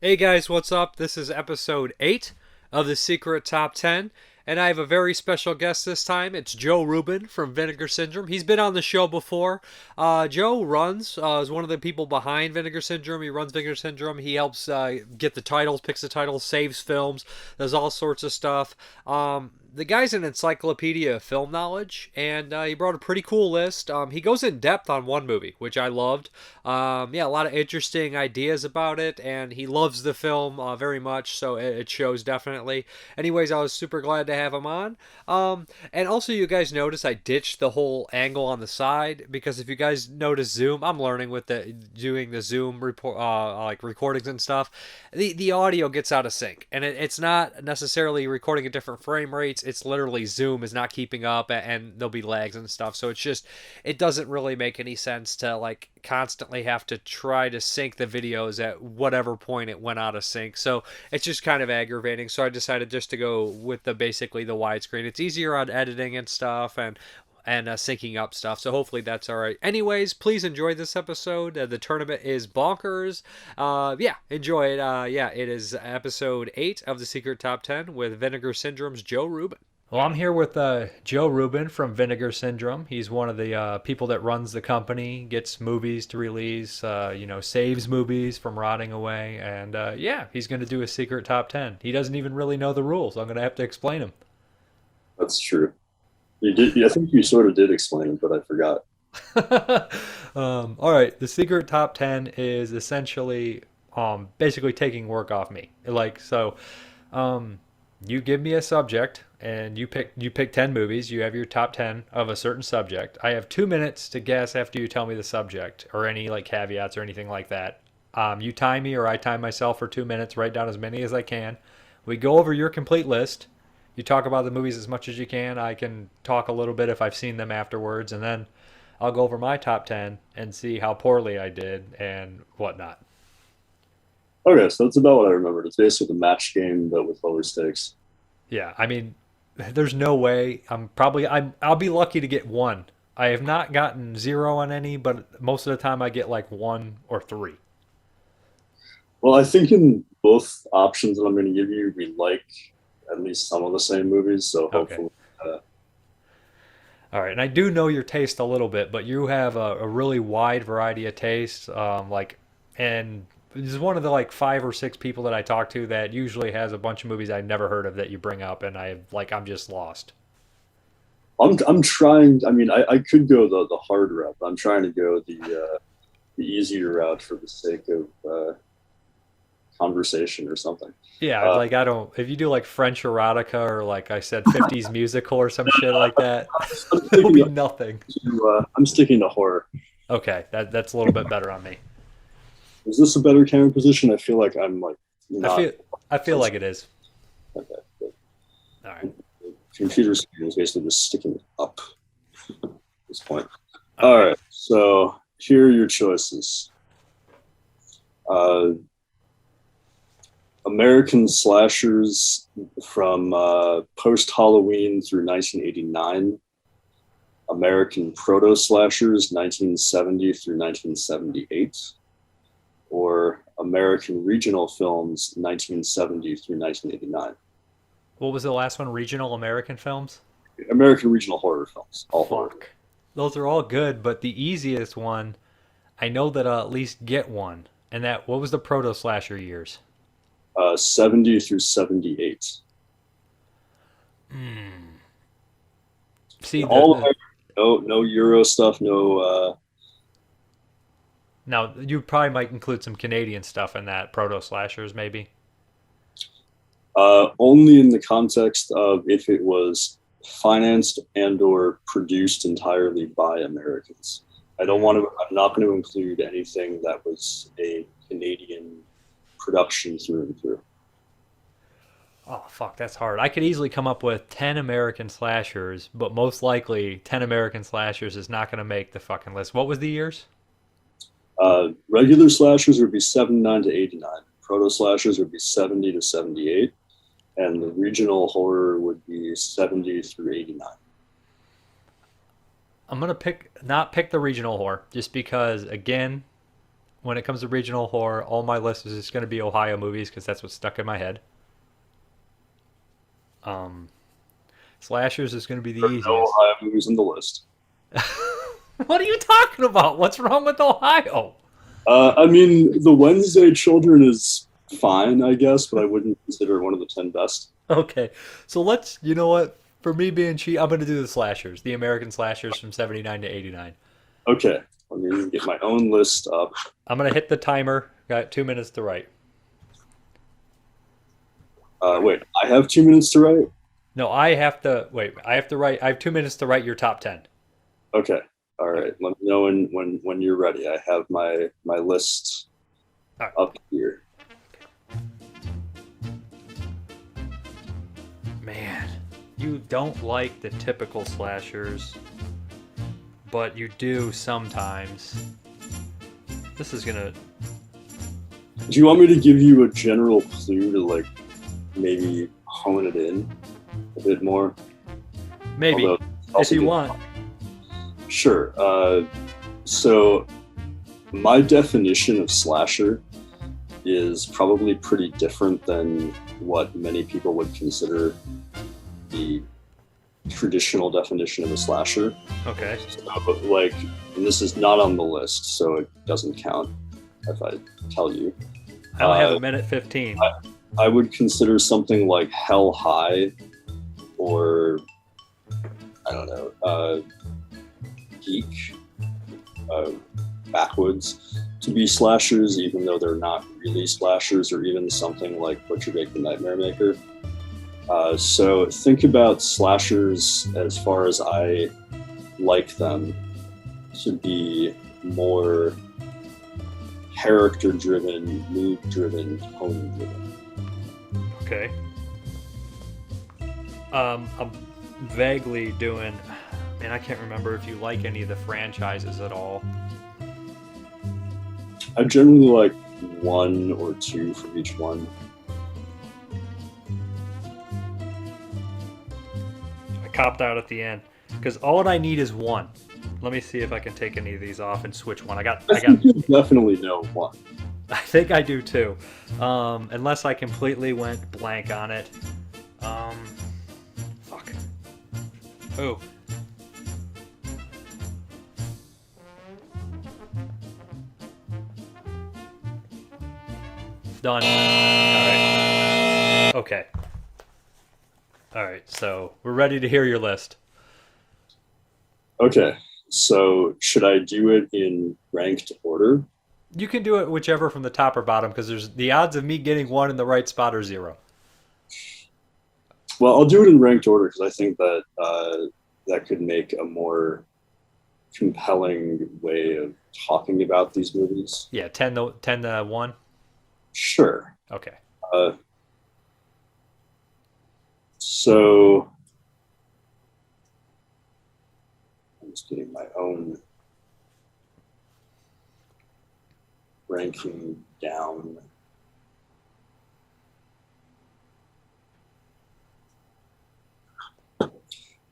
Hey guys, what's up? This is episode 8 of the Secret Top 10, and I have a very special guest this time. It's Joe Rubin from Vinegar Syndrome. He's been on the show before. Joe is one of the people behind Vinegar Syndrome. He runs Vinegar Syndrome. He helps get the titles, picks the titles, saves films, does all sorts of stuff. The guy's an encyclopedia of film knowledge, and he brought a pretty cool list. He goes in depth on one movie, which I loved. Yeah, a lot of interesting ideas about it, and he loves the film very much, so it shows definitely. Anyways, I was super glad to have him on. And also, you guys notice I ditched the whole angle on the side because if you guys notice Zoom, I'm learning with doing the Zoom report, like recordings and stuff. The audio gets out of sync, and it's not necessarily recording at different frame rates. It's literally Zoom is not keeping up, and there'll be lags and stuff. So it doesn't really make any sense to like constantly have to try to sync the videos at whatever point it went out of sync. So it's just kind of aggravating. So I decided just to go with basically the widescreen. It's easier on editing and stuff, and syncing up stuff. So hopefully that's all right. Anyways, please enjoy this episode. The tournament is bonkers. Yeah, enjoy it. Yeah, it is episode 8 of the Secret Top 10 with Vinegar Syndrome's Joe Rubin. Well, I'm here with Joe Rubin from Vinegar Syndrome. He's one of the people that runs the company, gets movies to release, saves movies from rotting away, and yeah, he's going to do a secret top 10. He doesn't even really know the rules. I'm going to have to explain them. That's true. You did. I think you sort of did explain it, but I forgot. All right, the secret top 10 is essentially basically taking work off me. Um, you give me a subject and you pick 10 movies. You have your top 10 of a certain subject. I have 2 minutes to guess after you tell me the subject or any like caveats or anything like that. You time me or I time myself for 2 minutes, write down as many as I can. We go over your complete list. You talk about the movies as much as you can. I can talk a little bit if I've seen them afterwards, and then I'll go over my top 10 and see how poorly I did and whatnot. Okay, so that's about what I remembered. It's basically the match game, but with lower stakes. Yeah, I mean, there's no way. I'll be lucky to get one. I have not gotten zero on any, but most of the time I get like one or three. Well, I think in both options that I'm going to give you, we like at least some of the same movies. So Okay. hopefully, All right, and I do know your taste a little bit, but you have a really wide variety of tastes. And this is one of the like 5 or 6 people that I talk to that usually has a bunch of movies I've never heard of that you bring up, and I'm just lost. I'm trying. I mean, I could go the hard route, but I'm trying to go the easier route for the sake of conversation or something. Yeah, Uh, like I don't. If you do like French erotica or like I said, 50s musical or some shit like that, I'm it'll sticking be to, nothing. I'm sticking to horror. Okay, that's a little bit better on me. Is this a better camera position? I feel like I'm like I not. feel I feel like it is. Okay. All right. Computer screen is basically just sticking up at this point. All Okay. right, so here are your choices. Uh, American slashers from post Halloween through 1989. American proto slashers 1970 through 1978, or American regional films 1970 through 1989. What was the last one? Regional American films? American regional horror films, all horror. Fuck. Those are all good, but the easiest one, I know that I'll at least get one. And that what was the proto slasher years? 70 through 78. Hmm. See All no Euro stuff, no now you probably might include some Canadian stuff in that proto slashers maybe. only in the context of if it was financed and or produced entirely by Americans. I don't want Hmm. to. I'm not going to include anything that was a Canadian production through and through. Oh fuck, that's hard. I could easily come up with 10 American slashers, but most likely 10 American slashers is not going to make the fucking list. What was the years? Regular slashers would be 79 to 89. Proto slashers would be 70 to 78, and the regional horror would be 70 through 89. I'm gonna pick not pick the regional horror just because again, when it comes to regional horror, all my list is just going to be Ohio movies because that's what's stuck in my head. Um, Slashers is going to be the There are no easiest. Ohio movies on the list. What are you talking about? What's wrong with Ohio? I mean, The Wednesday Children is fine, I guess, but I wouldn't consider it one of the 10 best. Okay, so let's. You know what? For me being cheap, I'm going to do the slashers, the American slashers from '79 to '89. Okay, let me get my own list up. I'm going to hit the timer. Got 2 minutes to write. Wait, I have 2 minutes to write? No, I have to wait. I have to write. I have 2 minutes to write your top 10. Okay, all Okay. right. Let me know when you're ready. I have my list All right. up here. Man, you don't like the typical slashers, but you do sometimes. This is gonna. Do you want me to give you a general clue to like maybe hone it in a bit more? Maybe. Although If also you get- want. Sure. So my definition of slasher is probably pretty different than what many people would consider the traditional definition of a slasher. Okay. So, like, and this is not on the list, so it doesn't count if I tell you. I only have Uh, a minute 15. I would consider something like Hell High or, I don't know, Geek, Backwoods to be slashers, even though they're not really slashers, or even something like Butcher Bake the Nightmare Maker. So think about slashers as far as I like them to be more character-driven, mood-driven, tone-driven. Okay. I'm vaguely doing. Man, I can't remember if you like any of the franchises at all. I generally like one or two for each one. I copped out at the end because all I need is one. Let me see if I can take any of these off and switch one. I got. You definitely know one. I think I do too, unless I completely went blank on it. Fuck. Oh. Done. All right. Okay. All right. So we're ready to hear your list. Okay, so should I do it in ranked order? You can do it whichever from the top or bottom because there's the odds of me getting one in the right spot are 0. Well, I'll do it in ranked order because I think that that could make a more compelling way of talking about these movies. Yeah, 10 to 1. Sure. Okay. So I'm just getting my own ranking down.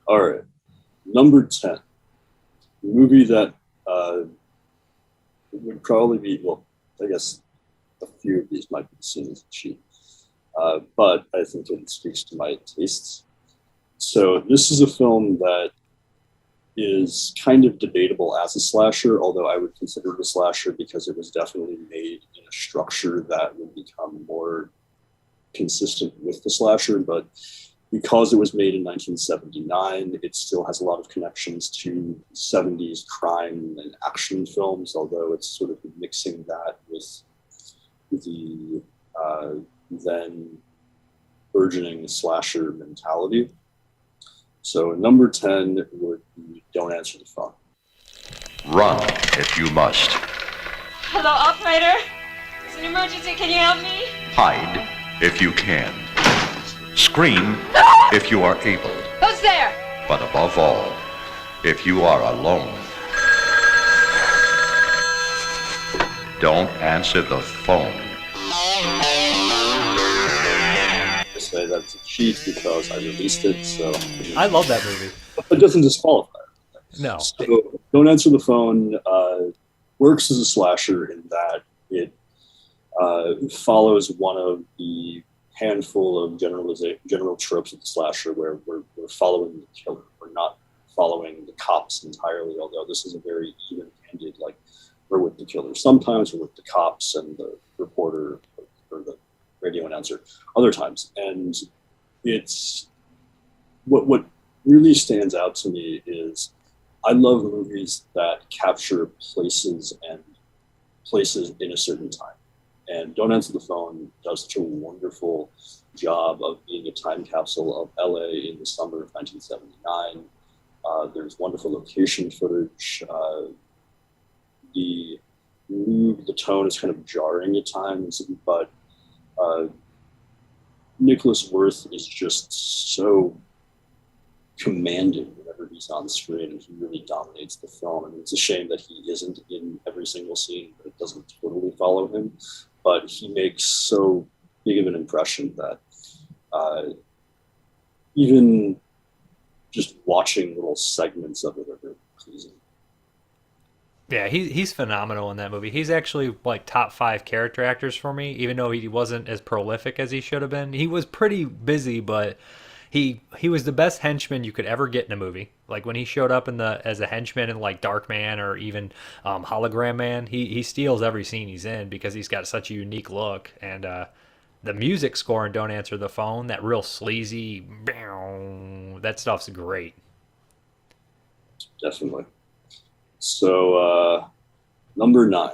All right, number 10, movie that would probably be, well, I guess a few of these might be seen as cheap, but I think it speaks to my tastes. So this is a film that is kind of debatable as a slasher, although I would consider it a slasher because it was definitely made in a structure that would become more consistent with the slasher. But because it was made in 1979, it still has a lot of connections to 70s crime and action films, although it's sort of mixing that with the then burgeoning slasher mentality. So number 10 would be Don't Answer the Phone. Run if you must. Hello, operator. It's an emergency. Can you help me? Hide if you can. Scream if you are able. Who's there? But above all, if you are alone, don't answer the phone. I say that's a cheat because I released it, so I love that movie. it doesn't disqualify. No. So Don't Answer the Phone works as a slasher in that it follows one of the handful of general tropes of the slasher where we're following the killer. We're not following the cops entirely, although this is a very even-handed, like, we're with the killer. Sometimes we're with the cops and the reporter or the radio announcer, other times. And it's what really stands out to me is I love movies that capture places in a certain time. And Don't Answer the Phone does such a wonderful job of being a time capsule of LA in the summer of 1979. There's wonderful location footage. The mood, the tone is kind of jarring at times, but Nicholas Worth is just so commanding whenever he's on screen, and he really dominates the film. I mean, it's a shame that he isn't in every single scene, but it doesn't totally follow him. But he makes so big of an impression that even just watching little segments of it are very pleasing. Yeah, he's phenomenal in that movie. He's actually like top 5 character actors for me, even though he wasn't as prolific as he should have been. He was pretty busy, but he was the best henchman you could ever get in a movie. Like when he showed up as a henchman in like Dark Man or even Hologram Man, he steals every scene he's in because he's got such a unique look. And the music score in Don't Answer the Phone, that real sleazy, that stuff's great. Definitely. So number 9.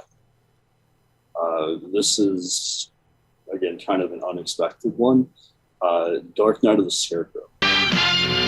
This is, again, kind of an unexpected one. Dark Knight of the Scarecrow.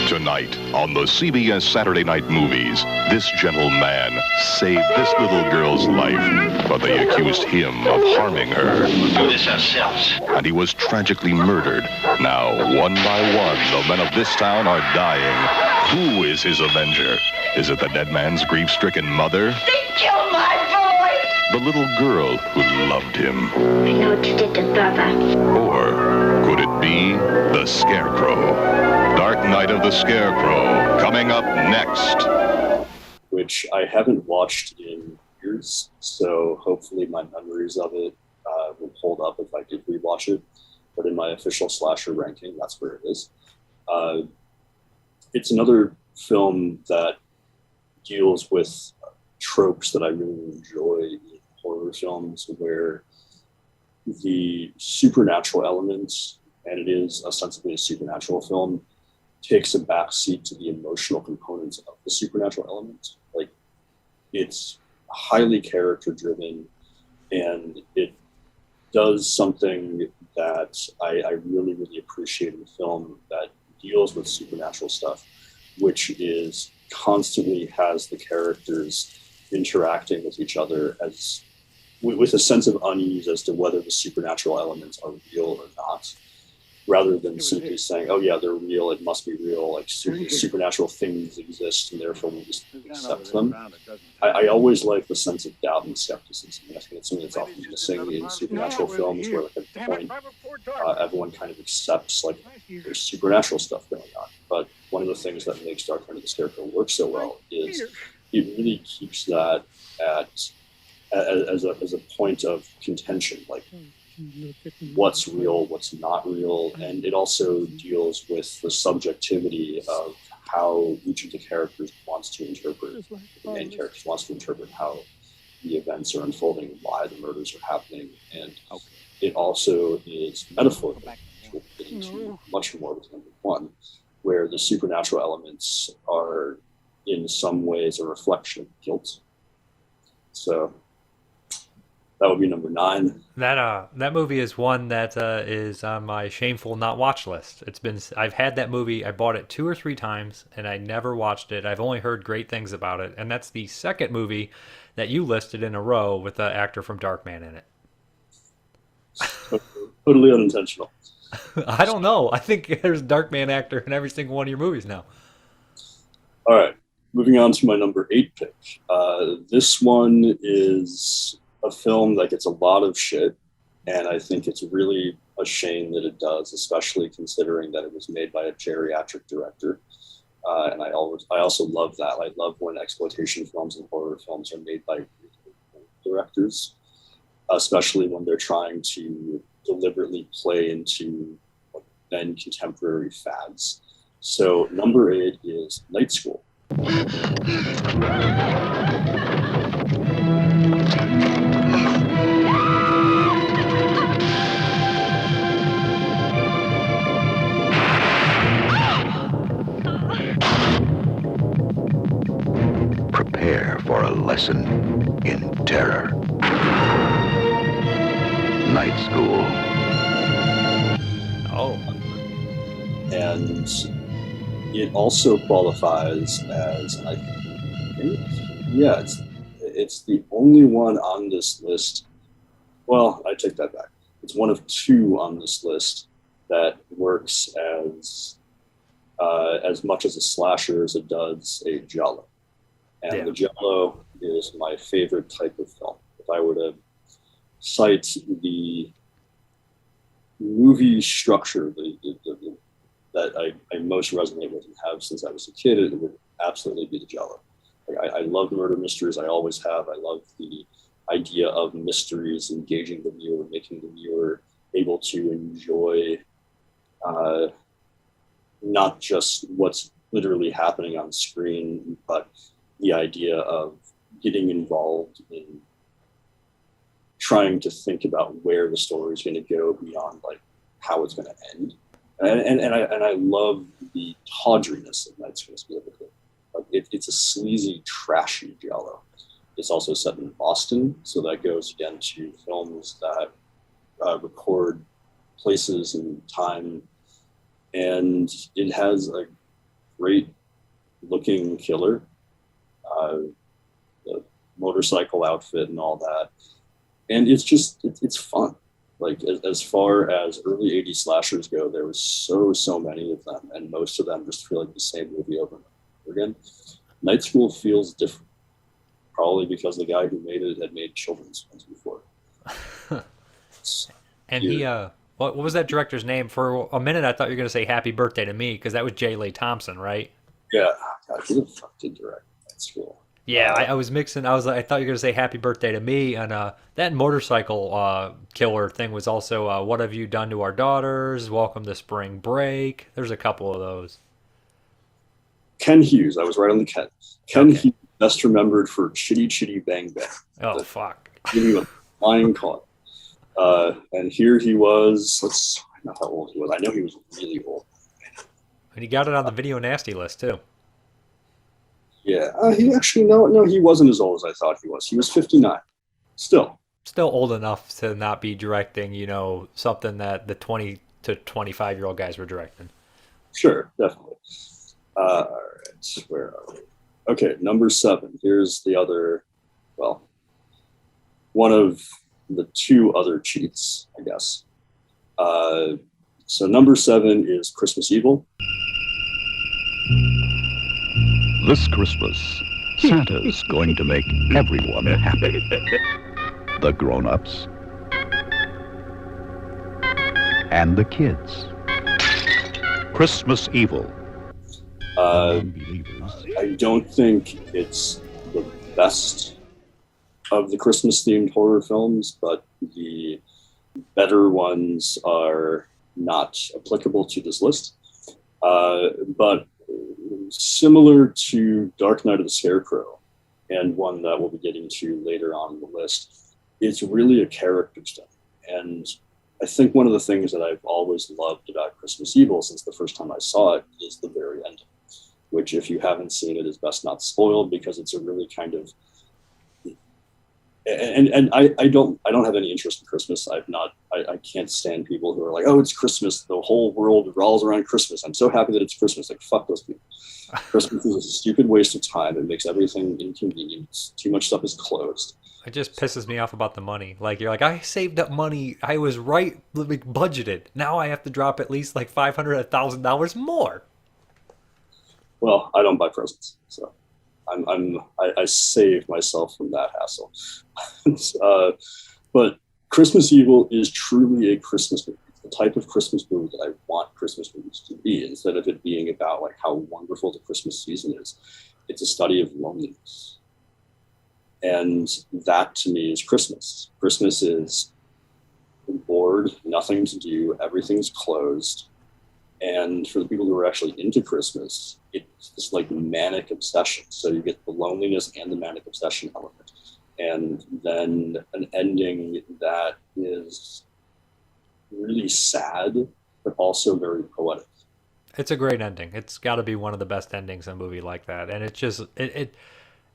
Tonight on the CBS Saturday Night Movies, this gentleman saved this little girl's life, but they accused him of harming her. We'll do this ourselves. And he was tragically murdered. Now, one by one, the men of this town are dying. Who is his avenger? Is it the dead man's grief-stricken mother? They killed my boy! The little girl who loved him? I know what you did to Baba. Or could it be the Scarecrow? Dark Knight of the Scarecrow, coming up next. Which I haven't watched in years, so hopefully my memories of it will hold up if I did rewatch it. But in my official slasher ranking, that's where it is. It's another film that deals with tropes that I really enjoy in horror films, where the supernatural elements, and it is ostensibly a supernatural film, takes a backseat to the emotional components of the supernatural elements. Like, it's highly character driven, and it does something that I really, really appreciate in the film that deals with supernatural stuff, which is constantly has the characters interacting with each other as with a sense of unease as to whether the supernatural elements are real or not, rather than simply saying, oh yeah, they're real, it must be real, like supernatural things exist and therefore we just accept them. I always like the sense of doubt and skepticism, and I think it's something that's often missing in supernatural films, where like at the point everyone kind of accepts like there's supernatural stuff going on. But one of the things that makes Dark Knight of the Scarecrow work so well is it really keeps that as a point of contention, like what's real, what's not real, and it also deals with the subjectivity of how each of the characters wants to interpret, the main characters wants to interpret how the events are unfolding, why the murders are happening, and it also is metaphorical, which we'll get into much more with number 1, where the supernatural elements are in some ways a reflection of guilt. So that would be number 9. That movie is one that is on my shameful not watch list. I've had that movie. I bought it 2 or 3 times and I never watched it. I've only heard great things about it, and that's the second movie that you listed in a row with the actor from Darkman in it. Totally unintentional. I don't know. I think there's a Darkman actor in every single one of your movies now. All right, moving on to my number 8 pick. This one is a film that gets a lot of shit, and I think it's really a shame that it does, especially considering that it was made by a geriatric director. And I also love that. I love when exploitation films and horror films are made by directors, especially when they're trying to deliberately play into then contemporary fads. So number 8 is Night School. Prepare for a lesson in terror. Night School. Oh. And it also qualifies as, and I think, yeah, it's the only one on this list. Well, I take that back. It's one of 2 on this list that works as much as a slasher as it does a giallo. And the giallo is my favorite type of film. If I were to cite the movie structure that I most resonate with and have since I was a kid, it would absolutely be the giallo. Like, I love murder mysteries. I always have. I love the idea of mysteries engaging the viewer, making the viewer able to enjoy not just what's literally happening on screen, but the idea of getting involved in trying to think about where the story is going to go beyond like how it's going to end. And I love the tawdriness of Night School specifically. Like it's a sleazy, trashy giallo. It's also set in Boston, so that goes again to films that record places and time, and it has a great looking killer, the motorcycle outfit and all that, and it's fun. Like as far as early 80s slashers go, there was so many of them, and most of them just feel like the same movie over and over again. Night School feels different, probably because the guy who made it had made children's films before. And he, what was that director's name? For a minute, I thought you were going to say Happy Birthday to Me, because that was J. Leigh Thompson, right? Yeah, God, who the fuck did direct Night School? Yeah, I was mixing. I thought you were going to say Happy Birthday to Me, and that motorcycle killer thing was also What Have You Done to Our Daughters? Welcome to Spring Break. There's a couple of those. Ken Hughes, I was right on the Ken. Ken Hughes, best remembered for Chitty Chitty Bang Bang. Oh, fuck. Give me a flying call. And here he was, I don't know how old he was. I know he was really old. And he got it on the Video Nasty list, too. Yeah, he actually, no, he wasn't as old as I thought he was. He was 59. Still old enough to not be directing, something that the 20 to 25-year-old guys were directing. Sure, definitely. All right, where are we? Okay, number 7. Here's the other, well, one of the 2 other cheats, I guess. So number 7 is Christmas Evil. This Christmas, Santa's going to make everyone happy. The grown-ups and the kids. Christmas Evil. I don't think it's the best of the Christmas-themed horror films, but the better ones are not applicable to this list. But similar to Dark Night of the Scarecrow, and one that we'll be getting to later on in the list, it's really a character study. And I think one of the things that I've always loved about Christmas Evil since the first time I saw it is the very ending, which if you haven't seen it is best not spoiled, because it's a really kind of, and I don't have any interest in Christmas. I can't stand people who are like, oh, it's Christmas, the whole world revolves around Christmas, I'm so happy that it's Christmas. Like, fuck those people. Christmas is a stupid waste of time. It makes everything inconvenient. Too much stuff is closed. It just pisses me off about the money. Like, you're like, I saved up money. I was right, like, budgeted. Now I have to drop at least like $500, $1,000 more. Well, I don't buy presents, so I save myself from that hassle. But Christmas Evil is truly a Christmas movie. It's the type of Christmas movie that I want Christmas movies to be. Instead of it being about like how wonderful the Christmas season is, it's a study of loneliness. And that to me is Christmas. Christmas is bored, nothing to do, everything's closed. And for the people who are actually into Christmas, it's this like manic obsession. So you get the loneliness and the manic obsession element. And then an ending that is really sad, but also very poetic. It's a great ending. It's got to be one of the best endings in a movie like that. And it just it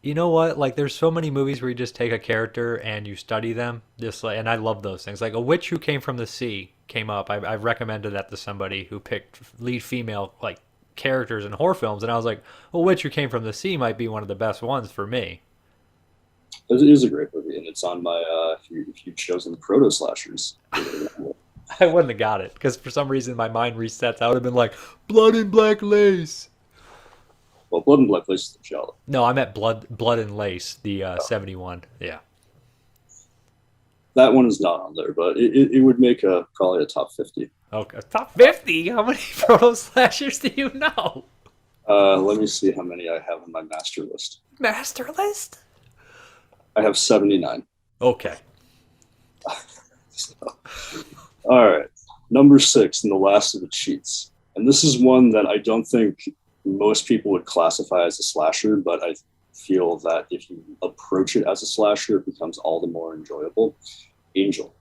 you know what? Like there's so many movies where you just take a character and you study them. Just like, and I love those things. Like A Witch Who Came from the Sea came up. I've recommended that to somebody who picked lead female like characters in horror films, and I was like, A Witch Who Came from the Sea might be one of the best ones for me. It is a great movie, and it's on my if you've chosen proto slashers. I wouldn't have got it because for some reason my mind resets. I would have been like, Blood and Black Lace. Well, Blood and Black Lace is the shallow. No, I meant Blood and Lace, the 71. Yeah. That one is not on there, but it would make probably a top 50. Okay, top 50? How many proto slashers do you know? Let me see how many I have on my master list. Master list? I have 79. Okay. So, all right. Number 6, and the last of the cheats. And this is one that I don't think most people would classify as a slasher, but I feel that if you approach it as a slasher, it becomes all the more enjoyable. Angel.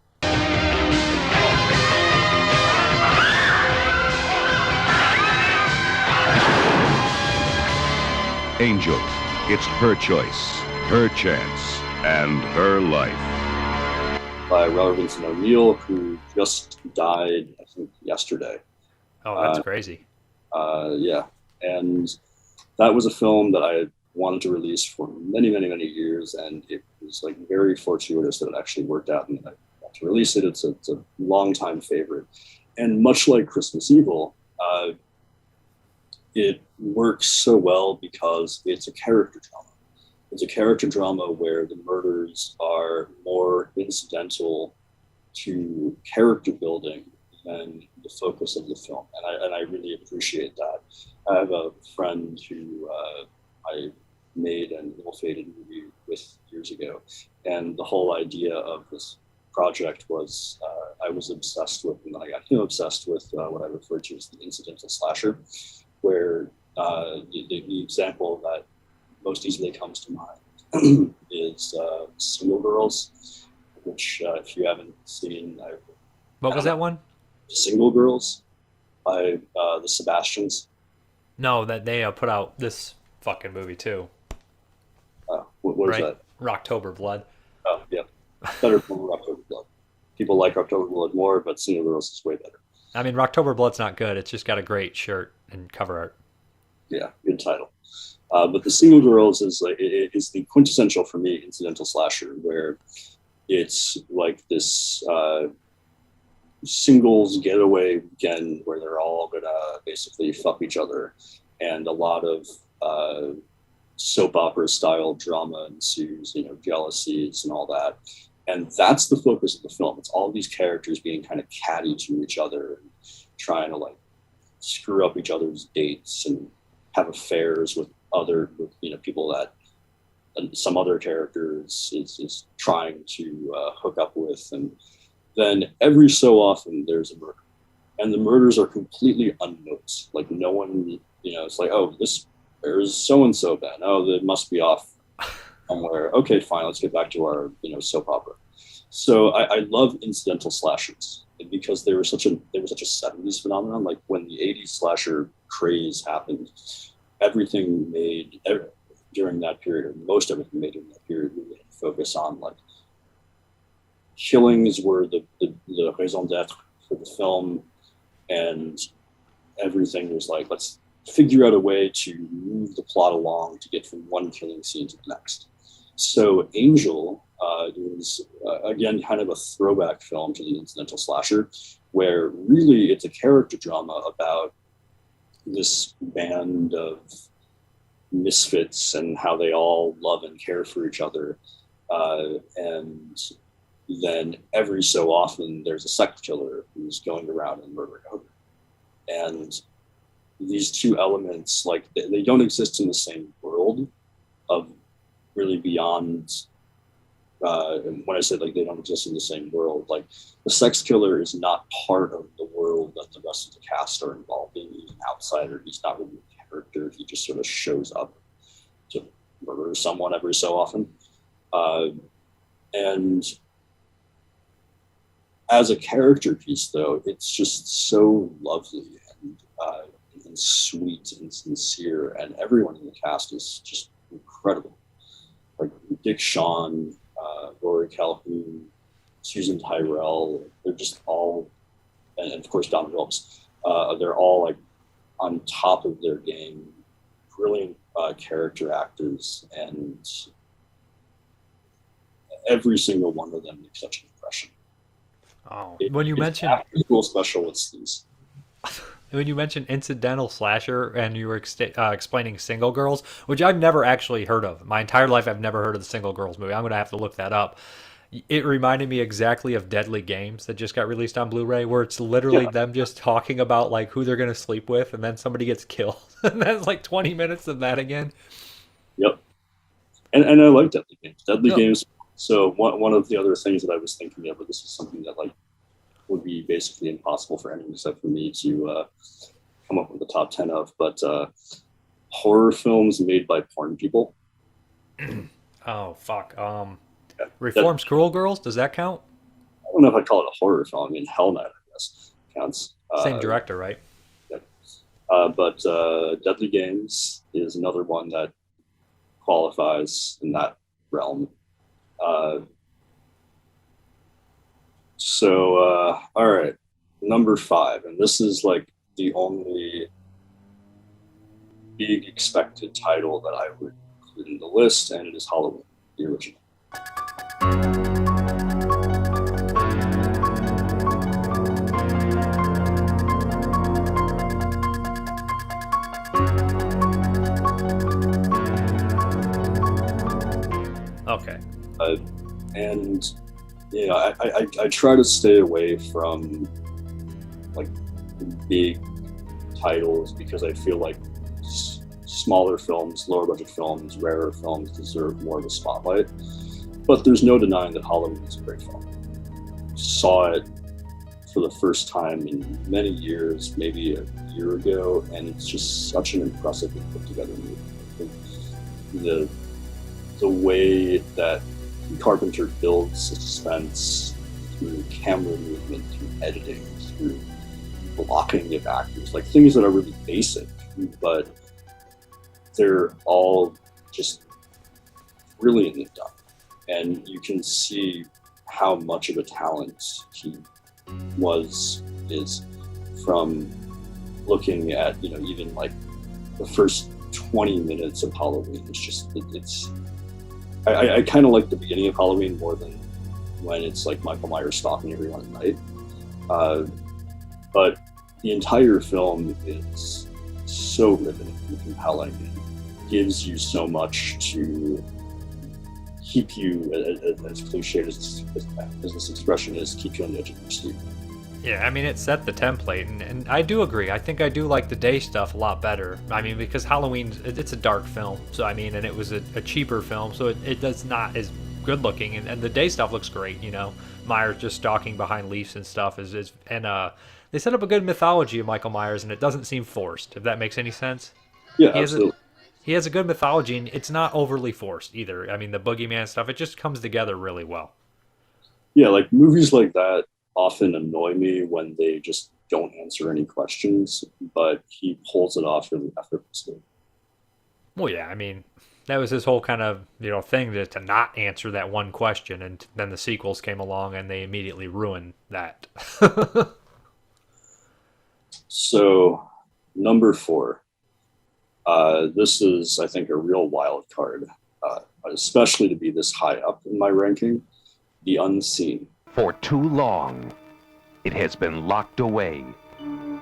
Angel. It's her choice, her chance, and her life. By Robert Vincent O'Neill, who just died, I think, yesterday. Oh, that's crazy. Yeah. And that was a film that I had wanted to release for many, many, many years. And it was like very fortuitous that it actually worked out and I got to release it. It's a longtime favorite. And much like Christmas Evil, it works so well because it's a character drama. It's a character drama where the murders are more incidental to character building than the focus of the film, and I really appreciate that. I have a friend who I made an ill-fated movie with years ago, and the whole idea of this project was I was obsessed with, and then I got him obsessed with what I refer to as the incidental slasher, where the example that most easily comes to mind is Single Girls, which if you haven't seen, What was that one? Single Girls by the Sebastians. No, that they put out this fucking movie too. What is right? that? Rocktober Blood. Oh, yeah. Better than October Blood. People like October Blood more, but Single Girls is way better. I mean, Rocktober Blood's not good. It's just got a great shirt and cover art. Yeah, good title. But the Single Girls is like it is the quintessential for me incidental slasher, where it's like this singles getaway weekend where they're all gonna basically fuck each other, and a lot of soap opera style drama ensues, jealousies and all that. And that's the focus of the film. It's all these characters being kind of catty to each other and trying to like screw up each other's dates and have affairs with people that some other characters is trying to hook up with. And then every so often there's a murder, and the murders are completely unnoticed. Like no one, it's like, oh, there's so-and-so then. Oh, that must be off somewhere. Okay, fine, let's get back to our, soap opera. So I love incidental slashers because they were such a 70s phenomenon. Like when the 80s slasher craze happened, everything made during that period, or most everything made during that period, really had to focus on like killings were the raison d'etre for the film, and everything was like, let's figure out a way to move the plot along to get from one killing scene to the next. So Angel is, again, kind of a throwback film to the incidental slasher, where really it's a character drama about this band of misfits and how they all love and care for each other. And then every so often there's a sect killer who's going around and murdering over. And these two elements, like they don't exist in the same world of really beyond and when I say like they don't exist in the same world, like the sex killer is not part of the world that the rest of the cast are involved in. He's an outsider. He's not really a character. He just sort of shows up to murder someone every so often. And as a character piece, though, it's just so lovely and sweet and sincere, and everyone in the cast is just incredible. Like Dick Shawn, Rory Calhoun, Susan Tyrell, they're just all, and of course Don Phillips, they're all like on top of their game, brilliant character actors, and every single one of them makes such an impression. Oh, when you mentioned cool special with these. When you mentioned incidental slasher and you were explaining Single Girls, which I've never actually heard of. My entire life I've never heard of the Single Girls movie. I'm going to have to look that up. It reminded me exactly of Deadly Games that just got released on Blu-ray, where it's literally them just talking about like who they're going to sleep with, and then somebody gets killed. And that's like 20 minutes of that again. Yep. And I like Deadly Games. Deadly Games. So one of the other things that I was thinking of, but this is something that like would be basically impossible for anyone except for me to come up with the top 10 of, but horror films made by porn people. Oh, fuck. Reform Scroll Girls, does that count? I don't know if I'd call it a horror film. I mean, Hell Night, I guess, counts. Same director, right? Yeah. But Deadly Games is another one that qualifies in that realm. All right, number 5, and this is like the only big expected title that I would include in the list, and it is Halloween, the original. Okay. And you know, I try to stay away from like big titles because I feel like smaller films, lower budget films, rarer films deserve more of a spotlight. But there's no denying that Halloween is a great film. Saw it for the first time in many years, maybe a year ago, and it's just such an impressively put together movie. The way that Carpenter builds suspense through camera movement, through editing, through blocking of actors, like things that are really basic, but they're all just brilliantly done. And you can see how much of a talent he is from looking at, you know, even like the first 20 minutes of Halloween. It's just, I kind of like the beginning of Halloween more than when it's like Michael Myers stalking everyone at night. But the entire film is so riveting and compelling. It gives you so much to keep you, as cliched as this expression is, keep you on the edge of your seat. Yeah, I mean, it set the template, and I do agree. I think I do like the day stuff a lot better. I mean, because Halloween, it's a dark film, so I mean, and it was a cheaper film, so it does not as good looking, and the day stuff looks great, you know. Myers just stalking behind leaves and stuff and they set up a good mythology of Michael Myers, and it doesn't seem forced, if that makes any sense. Yeah, absolutely. He has a good mythology, and it's not overly forced either. I mean, the boogeyman stuff, it just comes together really well. Yeah, like movies like that often annoy me when they just don't answer any questions, but he pulls it off really effortlessly. Well, yeah, I mean, that was his whole kind of, you know, thing to not answer that one question, and then the sequels came along and they immediately ruined that. So, number 4. This is, I think, a real wild card, especially to be this high up in my ranking. The Unseen. For too long, it has been locked away, breathing,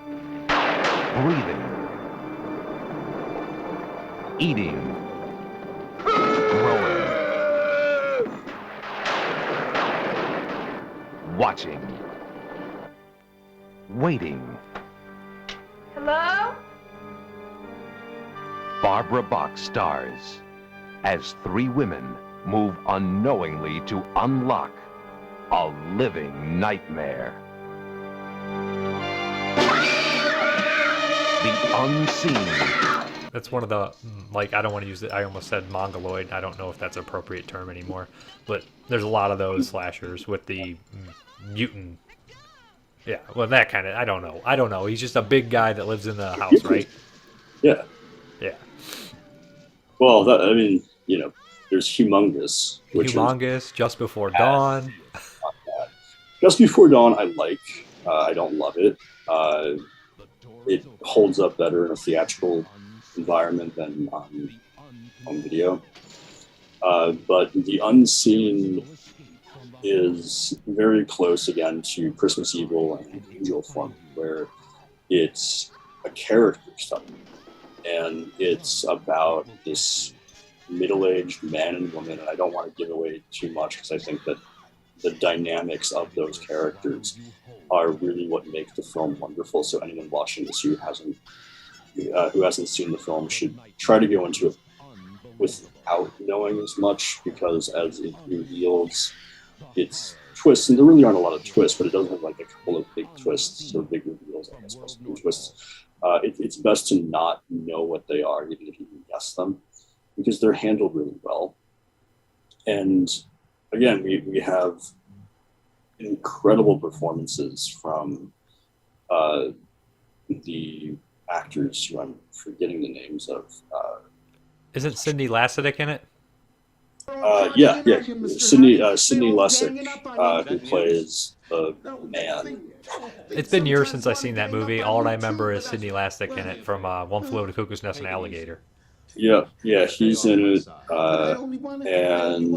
eating, growing, watching, waiting. Hello? Barbara Bach stars as 3 women move unknowingly to unlock a living nightmare. The unseen. That's one of the, like, I don't want to use it. I almost said mongoloid. I don't know if that's an appropriate term anymore. But there's a lot of those slashers with the mutant. Yeah, well, that kind of, I don't know. He's just a big guy that lives in the house, right? Yeah. Yeah. Well, I mean, there's Humongous, which Humongous, Just Before Dawn. Just Before Dawn, I like. I don't love it. It holds up better in a theatrical environment than on home video. But The Unseen is very close again to Christmas Evil and Angel form, where it's a character study, and it's about this middle-aged man and woman, and I don't want to give away too much because I think that the dynamics of those characters are really what make the film wonderful. So anyone watching this who hasn't seen the film should try to go into it without knowing as much, because as it reveals its twists, and there really aren't a lot of twists, but it does have like a couple of big twists or big reveals, I guess, big twists. It's best to not know what they are, even if you can guess them, because they're handled really well. And again, we have incredible performances from the actors who I'm forgetting the names of. Isn't Sidney Lassidick in it? Yeah. Sidney Lussick, who plays the man. It's been years since I've seen that movie. All I remember is Sidney Lassidick in it from One Flew Over the Cuckoo's Nest and Alligator. Yeah, he's in it. And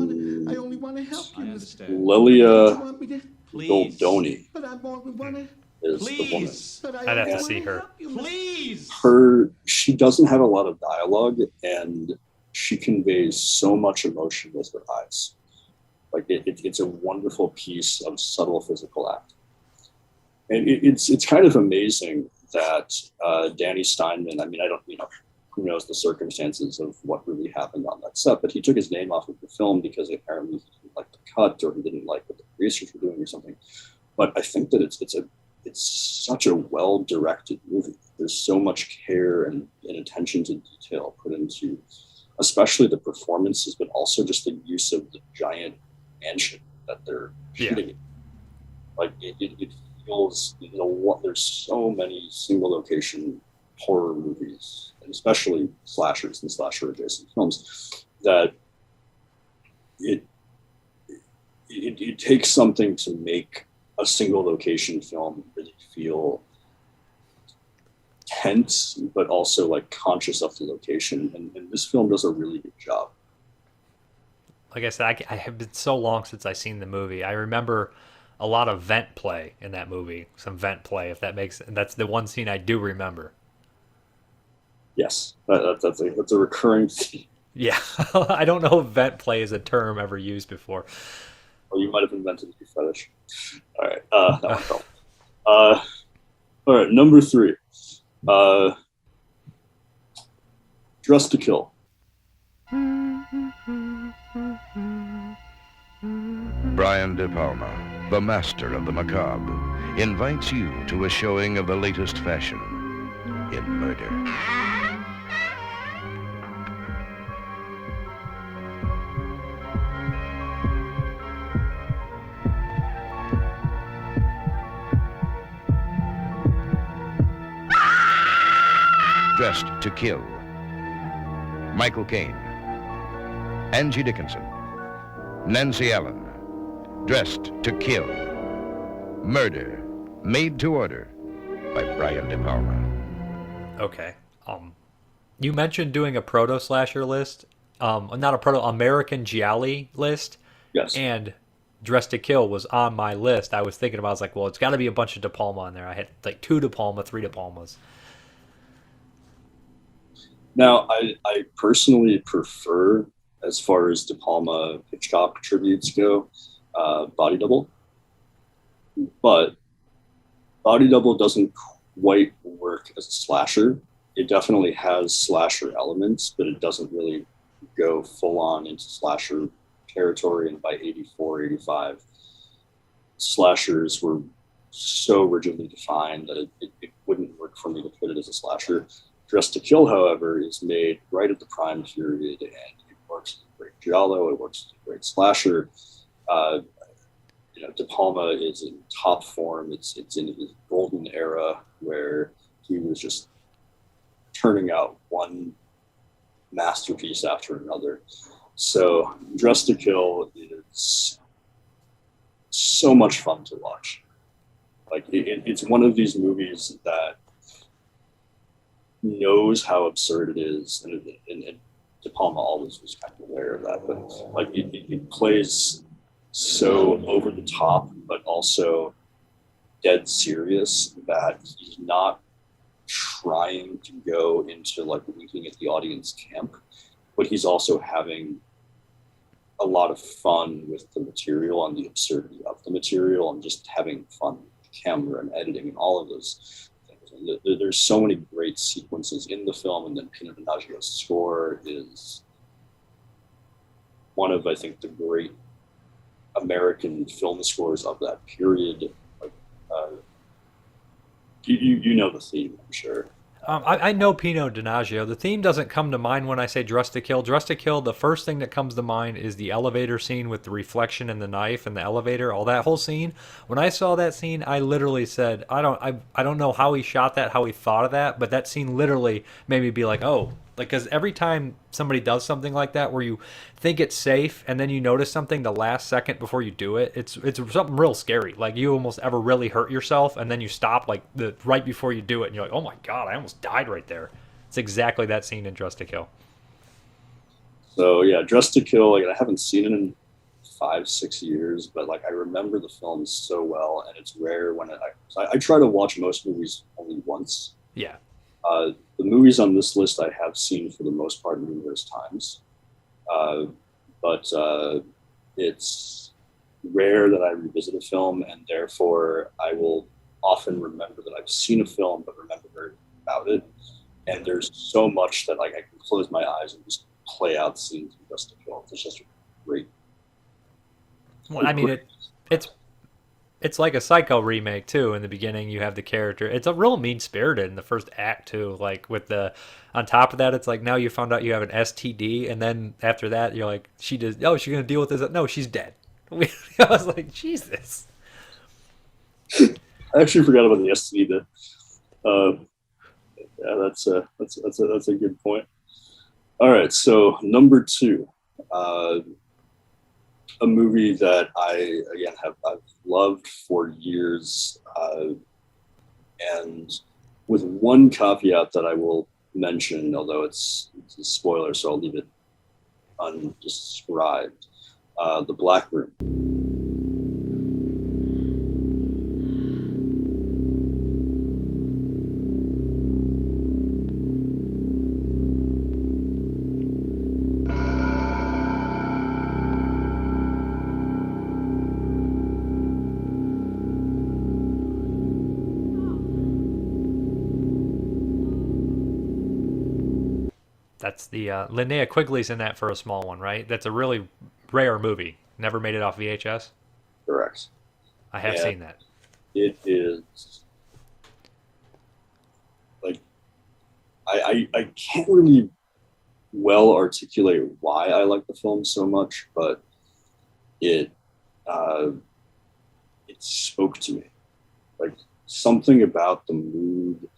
Lilia Goldoni is the woman. I'd have to see her. She doesn't have a lot of dialogue, and she conveys so much emotion with her eyes. Like it's a wonderful piece of subtle physical acting. And it's kind of amazing that Danny Steinman, I mean, I don't, who knows the circumstances of what really happened on that set, but he took his name off of the film because apparently he didn't like the cut, or he didn't like what the producers were doing or something. But I think that it's such a well-directed movie. There's so much care and attention to detail put into, especially the performances, but also just the use of the giant mansion that they're shooting in. Like it feels, there's so many single location horror movies, and especially slashers and slasher adjacent films, that it takes something to make a single location film really feel tense, but also like conscious of the location. And this film does a really good job. Like I said, I have been so long since I've seen the movie. I remember a lot of vent play in that movie. Some vent play, if that makes sense. That's the one scene I do remember. Yes, that's a recurring theme. Yeah, I don't know if vent play is a term ever used before. Well, you might have invented a fetish. All right, that one fell. All right, number 3. Dressed to Kill. Brian De Palma, the master of the macabre, invites you to a showing of the latest fashion in murder. Dressed to Kill. Michael Caine, Angie Dickinson, Nancy Allen. Dressed to Kill. Murder, Made to Order by Brian De Palma. Okay. You mentioned doing a proto slasher list. Not a proto, American Gialli list. Yes. And Dressed to Kill was on my list. I was thinking about, I was like, well, it's got to be a bunch of De Palma on there. I had like 2 De Palma, 3 De Palmas. Now, I personally prefer, as far as De Palma Hitchcock tributes go, Body Double. But Body Double doesn't quite work as a slasher. It definitely has slasher elements, but it doesn't really go full on into slasher territory, and by 84, 85, slashers were so rigidly defined that it wouldn't work for me to put it as a slasher. Dress to Kill, however, is made right at the prime period, and it works as a great giallo, it works as a great slasher. De Palma is in top form. It's in his golden era where he was just turning out one masterpiece after another. So Dress to Kill is so much fun to watch. Like it's one of these movies that knows how absurd it is, and De Palma always was kind of aware of that. But like it plays so over the top, but also dead serious that he's not trying to go into like winking at the audience camp, but he's also having a lot of fun with the material and the absurdity of the material, and just having fun with the camera and editing and all of those things. And there's so many great sequences in the film, and then Pino Donaggio's score is one of, I think, the great American film scores of that period. Like, you know the theme, I'm sure. I know Pino Donaggio. The theme doesn't come to mind when I say Dress to Kill. Dress to Kill, the first thing that comes to mind is the elevator scene with the reflection and the knife and the elevator, all that whole scene. When I saw that scene, I literally said, I don't know how he shot that, how he thought of that, but that scene literally made me be like, oh, like, because every time somebody does something like that where you think it's safe and then you notice something the last second before you do it, it's something real scary. Like, you almost ever really hurt yourself and then you stop like right before you do it and you're like, oh my god, I almost died right there. It's exactly that scene in Dress to Kill. So yeah, Dress to Kill, like, I haven't seen it in 5-6 years, but like I remember the film so well, and it's rare when I try to watch most movies only once. Yeah. The movies on this list I have seen for the most part numerous times, but it's rare that I revisit a film, and therefore I will often remember that I've seen a film but remember very little about it. And there's so much that like I can close my eyes and just play out scenes in Dress to Kill. It's just great. Well, I mean, it's like a Psycho remake too. In the beginning, you have the character. It's a real mean spirited in the first act too. Like with the, on top of that, it's like now you found out you have an STD, and then after that, you're like, she's gonna deal with this. No, she's dead. I was like, Jesus. I actually forgot about the STD bit. Yeah, that's a good point. All right, so number 2. A movie that I've loved for years, and with one caveat that I will mention, although it's a spoiler, so I'll leave it undescribed. The Black Room. That's the Linnea Quigley's in that for a small one, right? That's a really rare movie. Never made it off VHS. Correct. I have seen that. It is like I can't really well articulate why I like the film so much, but it spoke to me. Like something about the mood,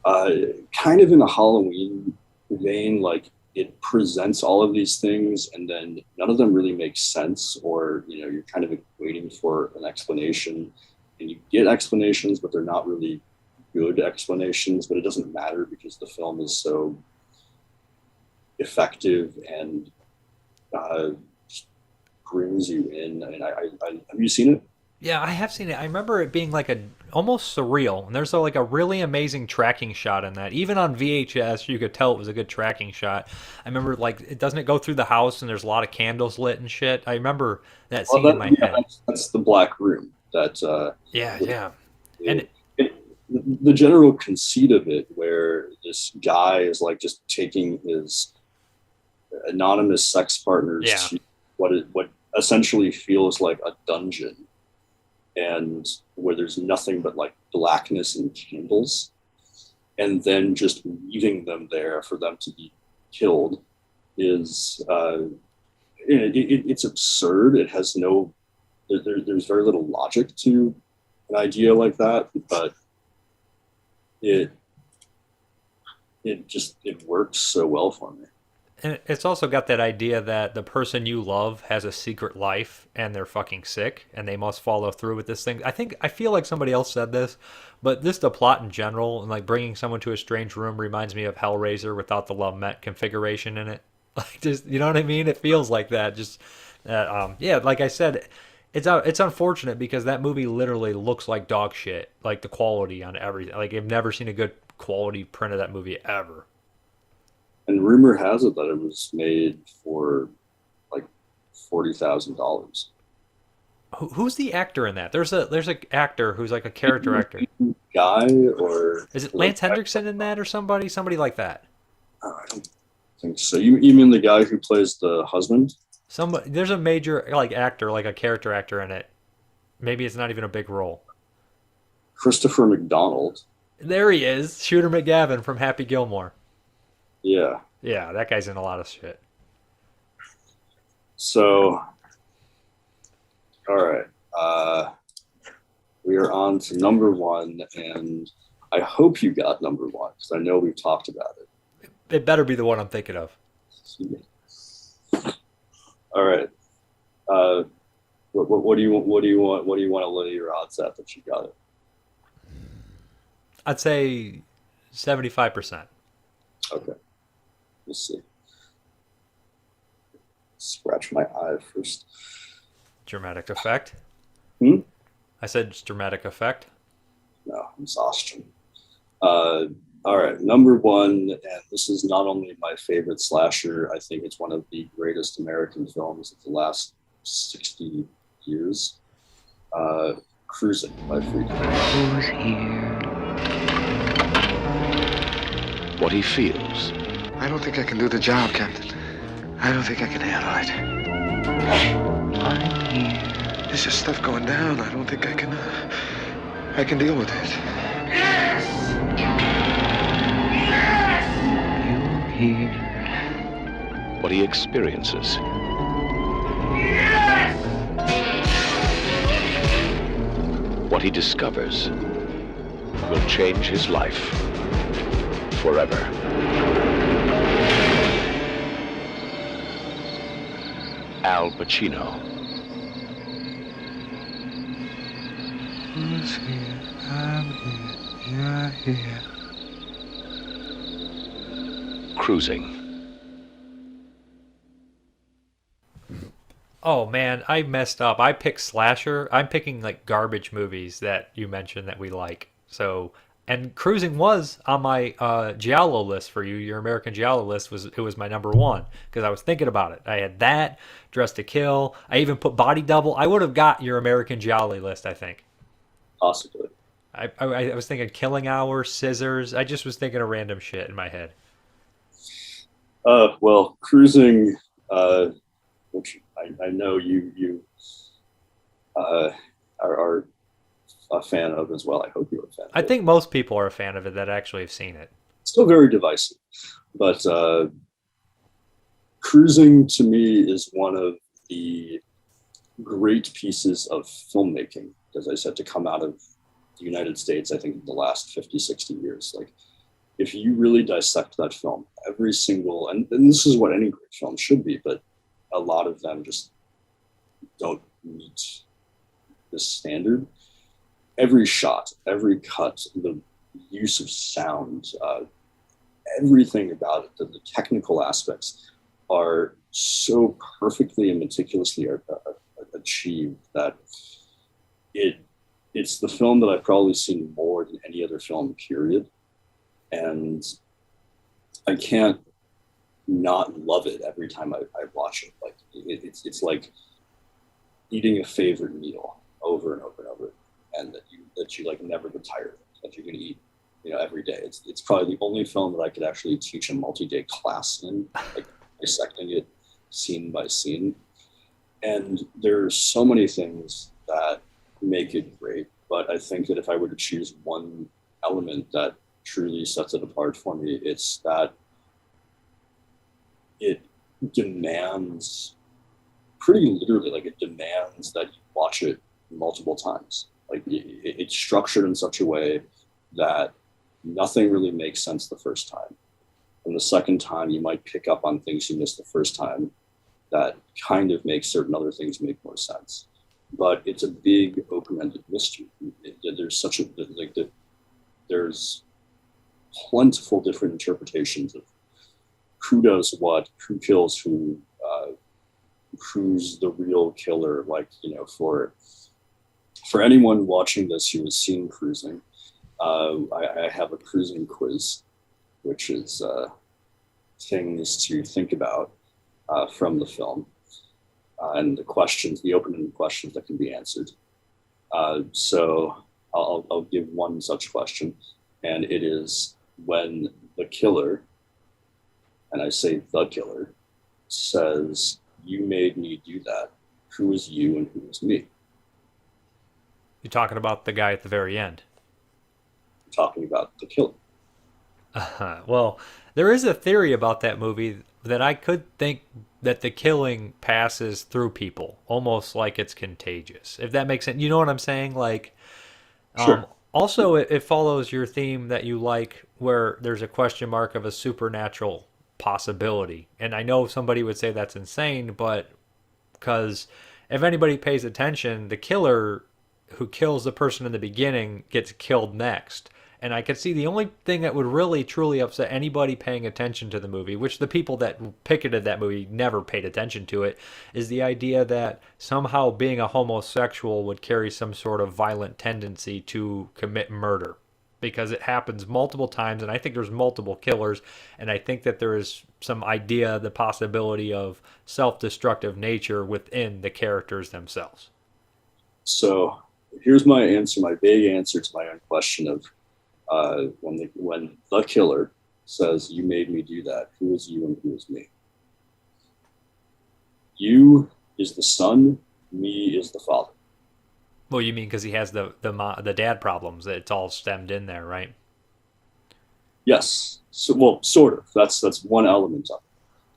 kind of in a Halloween vein, like it presents all of these things and then none of them really make sense, or you're kind of waiting for an explanation, and you get explanations but they're not really good explanations, but it doesn't matter because the film is so effective and brings you in. And I have you seen it? Yeah, I have seen it. I remember it being like almost surreal, and there's like a really amazing tracking shot in that. Even on VHS, you could tell it was a good tracking shot. I remember like doesn't it go through the house and there's a lot of candles lit and shit. I remember that scene in my head. That's the Black Room. Yeah. And the general conceit of it, where this guy is like just taking his anonymous sex partners to what essentially feels like a dungeon, and where there's nothing but like blackness and candles, and then just leaving them there for them to be killed is it's absurd. It has no there's very little logic to an idea like that, but it works so well for me. And it's also got that idea that the person you love has a secret life and they're fucking sick and they must follow through with this thing. I feel like somebody else said this, but the plot in general and like bringing someone to a strange room reminds me of Hellraiser without the Love Met configuration in it. Like, just, you know what I mean? It feels like that. Just yeah, like I said, it's unfortunate because that movie literally looks like dog shit. Like the quality on everything. Like I've never seen a good quality print of that movie ever. And rumor has it that it was made for like $40,000. Who's the actor in that? There's an actor who's like a character actor. Guy, or is it Lance Hendrickson in that, or somebody like that? I don't think so. You mean the guy who plays the husband? There's a major like actor, like a character actor in it. Maybe it's not even a big role. Christopher McDonald. There he is, Shooter McGavin from Happy Gilmore. Yeah. Yeah, that guy's in a lot of shit. So, all right. We are on to number one, and I hope you got number one because I know we've talked about it. It better be the one I'm thinking of. All right. What do you want to lay your odds at that you got it? I'd say 75%. Okay. Let's see. Scratch my eye first. Dramatic effect. I said just dramatic effect. No, exhaustion. All right, number one, and this is not only my favorite slasher, I think it's one of the greatest American films of the last 60 years. Cruising by Friedkin. Who's here? What he feels. I don't think I can do the job, Captain. I don't think I can handle it. I'm here. There's just stuff going down. I don't think I can deal with it. You hear. What he experiences. What he discovers will change his life forever. Al Pacino. Who's here? I'm here. You're here. Cruising. Oh man, I messed up. I picked slasher. I'm picking like garbage movies that you mentioned that we like. So, and Cruising was on my Giallo list for you. Your American Giallo list was my number one because I was thinking about it. I had that, Dress to Kill. I even put Body Double. I would have got your American Giallo list, I think. Possibly. I was thinking Killing Hour, Scissors. I just was thinking of random shit in my head. Well, Cruising, which I know you are a fan of as well. I hope you're a fan of I it. think most people are a fan of it that actually have seen it. Still very divisive, but Cruising to me is one of the great pieces of filmmaking, as I said, to come out of the United States, I think, in the last 50, 60 years. Like, if you really dissect that film, every single, and this is what any great film should be, but a lot of them just don't meet this standard. Every shot, every cut, the use of sound, everything about it, the technical aspects are so perfectly and meticulously achieved that it's the film that I've probably seen more than any other film, period. And I can't not love it every time I watch it. Like it's like eating a favorite meal over and over and over, and that you like never get tired of, that you're going to eat, every day. It's probably the only film that I could actually teach a multi-day class in, like dissecting it scene by scene. And there's so many things that make it great, but I think that if I were to choose one element that truly sets it apart for me, it's that it demands, pretty literally, like it demands that you watch it multiple times. Like it's structured in such a way that nothing really makes sense the first time. And the second time, you might pick up on things you missed the first time that kind of make certain other things make more sense. But it's a big open-ended mystery. There's such a, like, there's plentiful different interpretations of who does what, who kills who, who's the real killer. Like, you know, for anyone watching this who has seen Cruising, I have a Cruising quiz, which is things to think about from the film, and the questions, the open-ended questions that can be answered. So I'll give one such question, and it is, when the killer, and I say the killer, says, "You made me do that," who is you and who is me? You're talking about the guy at the very end. I'm talking about the killer. Well, there is a theory about that movie that I could think that the killing passes through people, almost like it's contagious. If that makes sense, you know what I'm saying? Like, Sure. also it follows your theme that you like, where there's a question mark of a supernatural possibility. And I know somebody would say that's insane, but because if anybody pays attention, the killer who kills the person in the beginning gets killed next. And I could see the only thing that would really truly upset anybody paying attention to the movie, which the people that picketed that movie never paid attention to it, is the idea that somehow being a homosexual would carry some sort of violent tendency to commit murder. Because it happens multiple times, and I think there's multiple killers, and I think that there is some idea, the possibility of self-destructive nature within the characters themselves. So here's my answer, my vague answer to my own question of, when the killer says, "You made me do that," who is you and who is me? You is the son, me is the father. Well, you mean because he has the dad problems? It's all stemmed in there, right? Yes. So, well, sort of. That's one element of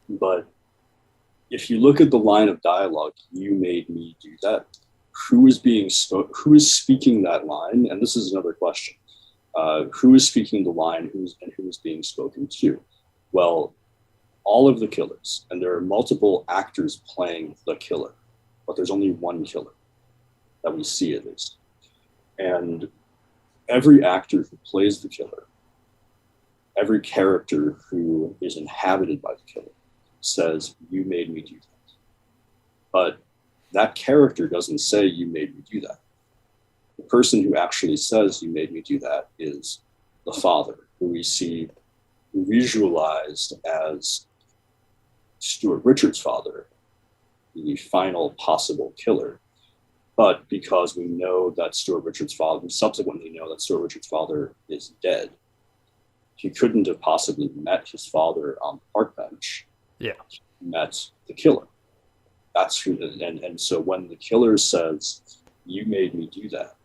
it. But if you look at the line of dialogue, "You made me do that," who is who is speaking that line? And this is another question. Who is speaking the line, who is being spoken to? Well, all of the killers, and there are multiple actors playing the killer, but there's only one killer that we see, at least. And every actor who plays the killer, every character who is inhabited by the killer, says, "You made me do that." But that character doesn't say, "You made me do that." The person who actually says, "You made me do that," is the father, who we see visualized as Stuart Richard's father, the final possible killer. But because we know that Stuart Richard's father, we subsequently know that Stuart Richard's father is dead, he couldn't have possibly met his father on the park bench. Yeah. He met the killer. That's who, and so when the killer says, "You made me do that,"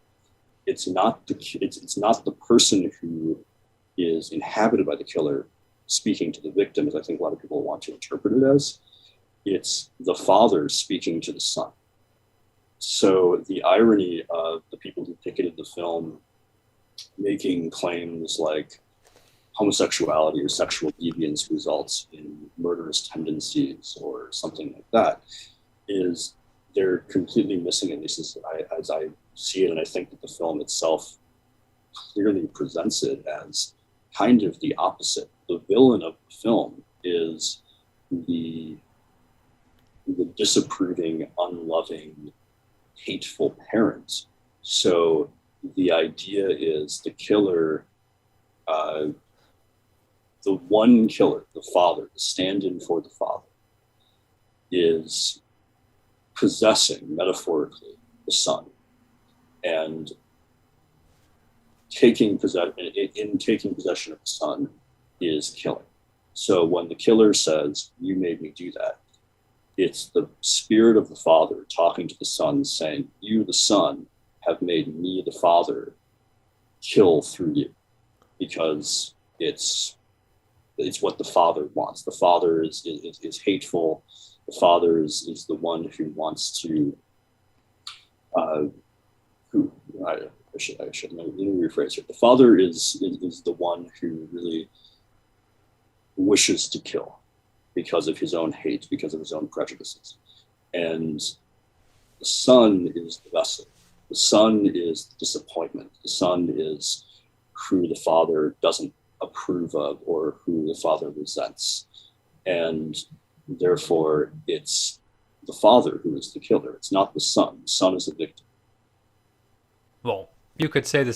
it's not the person who is inhabited by the killer speaking to the victim, as I think a lot of people want to interpret it as. It's the father speaking to the son. So the irony of the people who picketed the film making claims like homosexuality or sexual deviance results in murderous tendencies or something like that is they're completely missing, at least as I see it. And I think that the film itself clearly presents it as kind of the opposite. The villain of the film is the disapproving, unloving, hateful parent. So the idea is the killer, the one killer, the father, the stand-in for the father, is possessing, metaphorically, the son, and taking possession of the son is killing. So when the killer says, "You made me do that," It's the spirit of the father talking to the son, saying, you, the son, have made me, the father, kill through you, because it's what the father wants. The father is hateful. The father is the one who wants to who I should let me rephrase it. The father is the one who really wishes to kill because of his own hate, because of his own prejudices. And the son is the vessel. The son is the disappointment. The son is who the father doesn't approve of or who the father resents. And therefore, it's the father who is the killer. It's not the son. The son is the victim. Well, you could say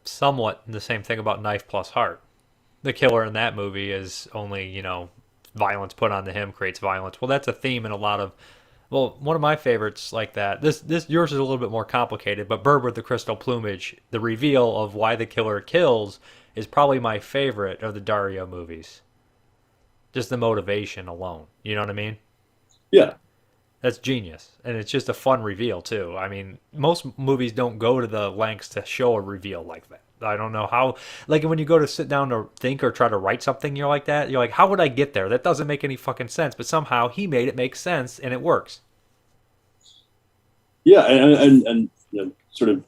somewhat the same thing about Knife Plus Heart. The killer in that movie is only, violence put onto him creates violence. Well, that's a theme in a lot of, one of my favorites like that. This yours is a little bit more complicated, but Bird with the Crystal Plumage, the reveal of why the killer kills is probably my favorite of the Dario movies. Just the motivation alone. You know what I mean? Yeah. That's genius. And it's just a fun reveal, too. I mean, most movies don't go to the lengths to show a reveal like that. I don't know how, like when you go to sit down to think or try to write something, you're like that. You're like, how would I get there? That doesn't make any fucking sense. But somehow he made it make sense and it works. Yeah. And sort of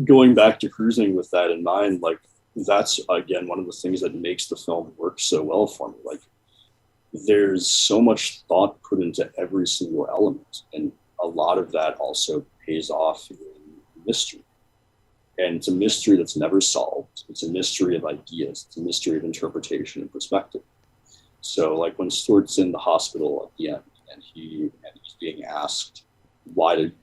going back to Cruising with that in mind, like that's, again, one of the things that makes the film work so well for me. Like, there's so much thought put into every single element, and a lot of that also pays off in mystery. And it's a mystery that's never solved. It's a mystery of ideas. It's a mystery of interpretation and perspective. So, like when Stuart's in the hospital at the end, and he's being asked, "Why did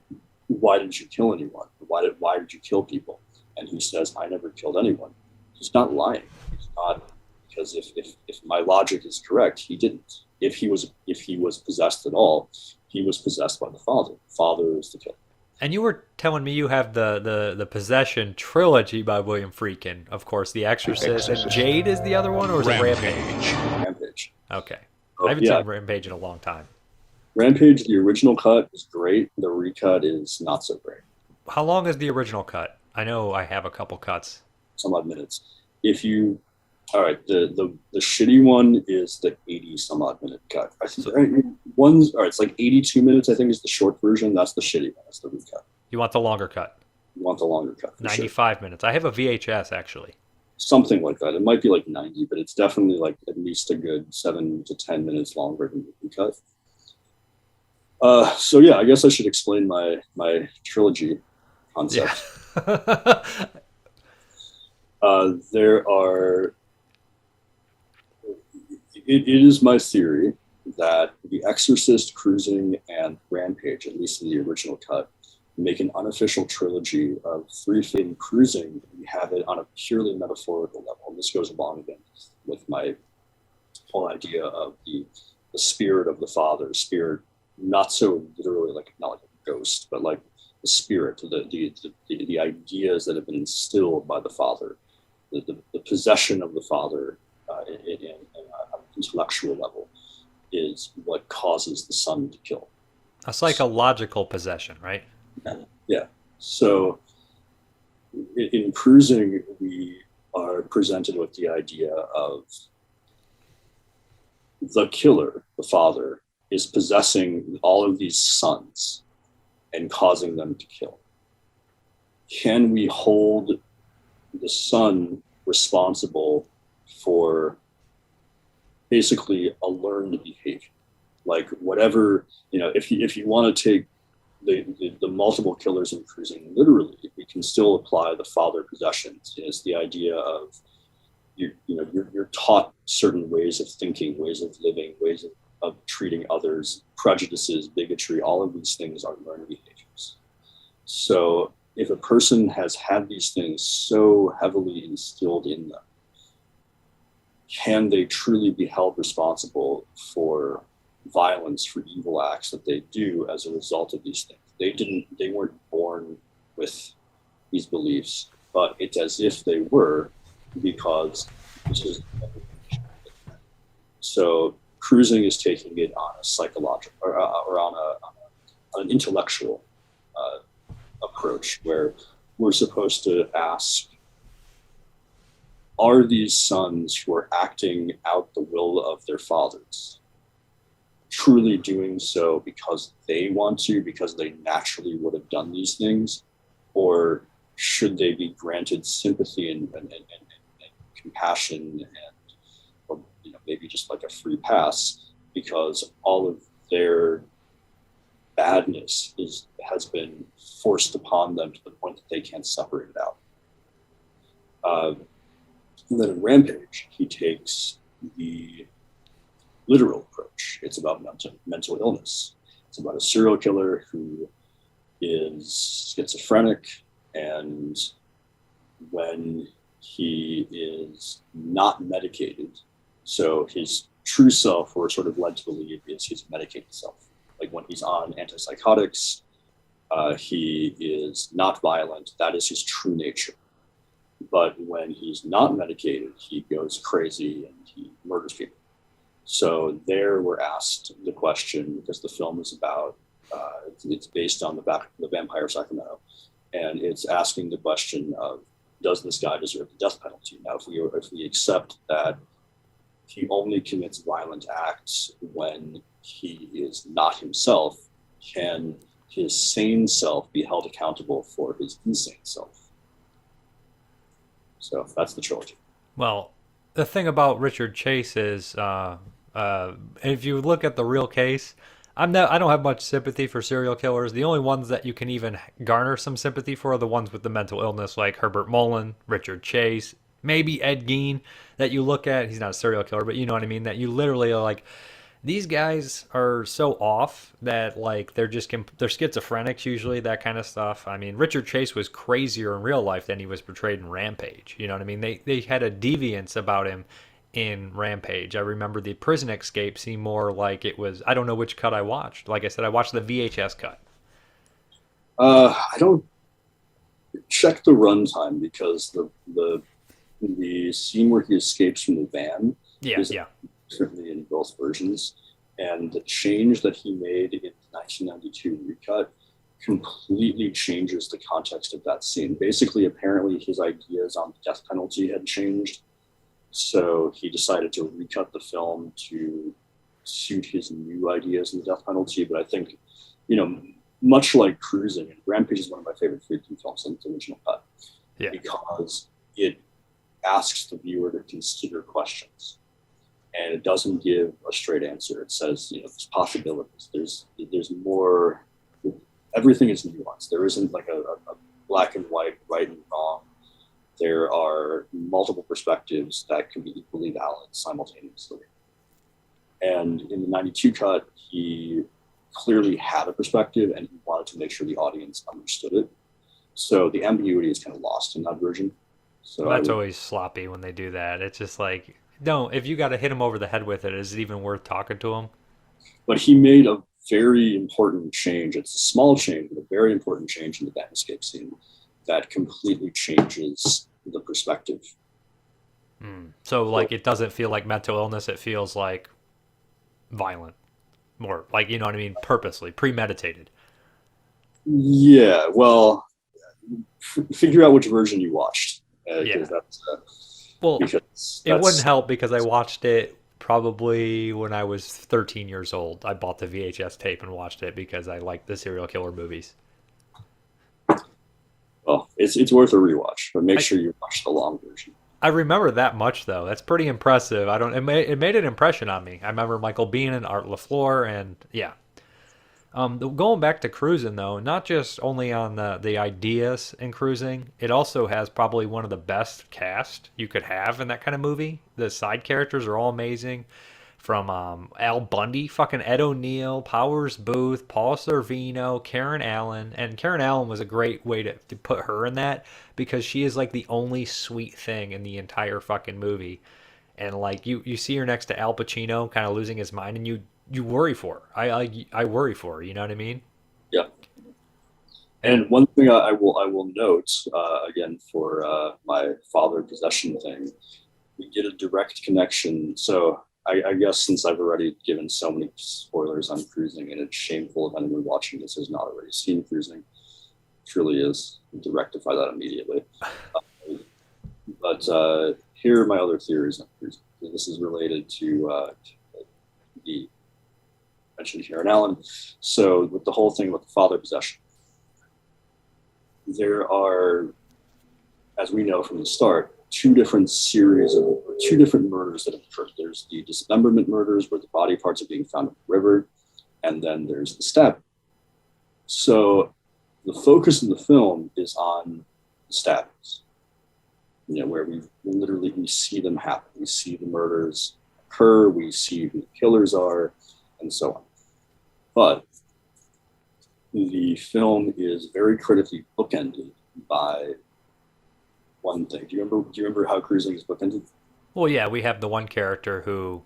you kill anyone? Why did you kill people?" And he says, "I never killed anyone." He's not lying. He's not. Because if my logic is correct, he didn't. If he was possessed at all, he was possessed by the father. The father is the killer. And you were telling me you have the Possession trilogy by William Friedkin. Of course, The Exorcist. And Jade is the other one, or is it Rampage? Rampage. Okay. I haven't seen Rampage in a long time. Rampage, the original cut is great. The recut is not so great. How long is the original cut? I know I have a couple cuts. Some odd minutes. All right, the shitty one is the 80 some odd minute cut. I think it's like 82 minutes, I think, is the short version. That's the shitty one. That's the recut. You want the longer cut? You want the longer cut. 95 minutes. I have a VHS, actually. Something like that. It might be like 90, but it's definitely like at least a good 7 to 10 minutes longer than the recut. So yeah, I guess I should explain my trilogy concept. Yeah. There are... It is my theory that The Exorcist, Cruising, and Rampage, at least in the original cut, make an unofficial trilogy of 3 films. Cruising, we have it on a purely metaphorical level. And this goes along again with my whole idea of the spirit of the father. Spirit, not so literally not like a ghost, but like the spirit, the ideas that have been instilled by the father, the possession of the father in an intellectual level is what causes the son to kill. A psychological possession, right? Yeah. So in Cruising, we are presented with the idea of the killer, the father, is possessing all of these sons and causing them to kill. Can we hold the son responsible for basically a learned behavior? Like whatever, if you want to take the multiple killers in Cruising literally, we can still apply the father possessions. It's the idea of you're taught certain ways of thinking, ways of living, ways of treating others, prejudices, bigotry, all of these things are learned behaviors. So if a person has had these things so heavily instilled in them, can they truly be held responsible for violence, for evil acts that they do as a result of these things? They weren't born with these beliefs, but it's as if they were, because this is... So Cruising is taking it on a psychological or on an intellectual approach, where we're supposed to ask, are these sons who are acting out the will of their fathers truly doing so because they want to, because they naturally would have done these things? Or should they be granted sympathy and compassion and, or, maybe just like a free pass, because all of their badness has been forced upon them to the point that they can't separate it out. And then in Rampage, he takes the literal approach. It's about mental illness. It's about a serial killer who is schizophrenic, and when he is not medicated, so his true self, we're sort of led to believe, is his medicated self. Like when he's on antipsychotics, he is not violent. That is his true nature. But when he's not medicated, he goes crazy and he murders people. So there we're asked the question, because the film is about, it's based on the Vampire Sacramento, and it's asking the question of, does this guy deserve the death penalty? Now, if we accept that he only commits violent acts when he is not himself, can his sane self be held accountable for his insane self? So that's the trilogy. Well, the thing about Richard Chase is, if you look at the real case, I don't have much sympathy for serial killers. The only ones that you can even garner some sympathy for are the ones with the mental illness, like Herbert Mullen, Richard Chase, maybe Ed Gein. That you look at, he's not a serial killer, but you know what I mean. That you literally are like, these guys are so off that like they're schizophrenics usually, that kind of stuff. I mean, Richard Chase was crazier in real life than he was portrayed in Rampage. You know what I mean? They had a deviance about him in Rampage. I remember the prison escape seemed more like it was, I don't know which cut I watched. Like I said, I watched the VHS cut. I don't check the runtime, because the scene where he escapes from the van is certainly in both versions, and the change that he made in the 1992 recut completely changes the context of that scene. Basically, apparently his ideas on the death penalty had changed, so he decided to recut the film to suit his new ideas on the death penalty. But I think, much like Cruising, and Rampage is one of my favorite freaking films in its original cut, because it asks the viewer to consider questions. And it doesn't give a straight answer. It says, there's possibilities. There's more. Everything is nuanced. There isn't like a black and white, right and wrong. There are multiple perspectives that can be equally valid simultaneously. And in the 92 cut, he clearly had a perspective, and he wanted to make sure the audience understood it. So the ambiguity is kind of lost in that version. So that's always sloppy when they do that. It's just like, no, if you got to hit him over the head with it, is it even worth talking to him? But he made a very important change. It's a small change, but a very important change in the van escape scene that completely changes the perspective. So, like, it doesn't feel like mental illness. It feels like violent. More like, you know what I mean? Purposely, premeditated. Yeah, well, figure out which version you watched. Because it wouldn't help because I watched it probably when I was 13 years old. I bought the VHS tape and watched it because I liked the serial killer movies. Well, it's worth a rewatch, but make sure you watch the long version. I remember that much though. That's pretty impressive. It made an impression on me. I remember Michael Biehn and Art LaFleur, and yeah. Going back to Cruising though, not just only on the ideas in Cruising, it also has probably one of the best cast you could have in that kind of movie. The side characters are all amazing. From Al Bundy, fucking Ed O'Neill, Powers Booth, Paul Sorvino, Karen Allen. And Karen Allen was a great way to put her in that, because she is like the only sweet thing in the entire fucking movie. And like you see her next to Al Pacino kind of losing his mind, and you worry for her. I worry for her, you know what I mean? Yeah. And one thing I will note, again, for my father possession thing, we get a direct connection. So I guess since I've already given so many spoilers on Cruising, and it's shameful if anyone watching this has not already seen Cruising. It truly is. To rectify that immediately. But here are my other theories on Cruising. This is related to the mentioned Karen Allen. So with the whole thing about the father possession, there are, as we know from the start, two different murders that have occurred. There's the dismemberment murders where the body parts are being found in the river, and then there's the stabbing. So the focus of the film is on the stabbings, where we literally see them happen. We see the murders occur, we see who the killers are, and so on. But the film is very critically bookended by one thing. Do you remember how Cruising is bookended? Well, yeah, we have the one character who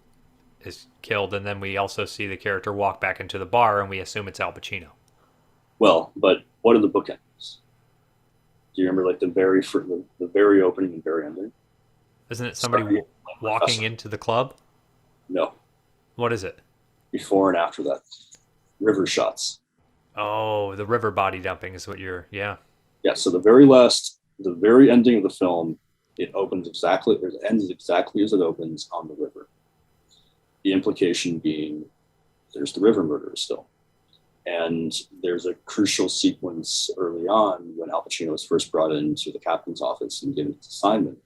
is killed, and then we also see the character walk back into the bar, and we assume it's Al Pacino. Well, but what are the bookends? Do you remember the very opening and very ending? Isn't it somebody walking into the club? No. What is it? Before and after that. River shots. Oh, the river body dumping is what you're, yeah. Yeah, so the very ending of the film, it ends exactly as it opens on the river. The implication being there's the river murder still. And there's a crucial sequence early on when Al Pacino was first brought into the captain's office and given his assignment,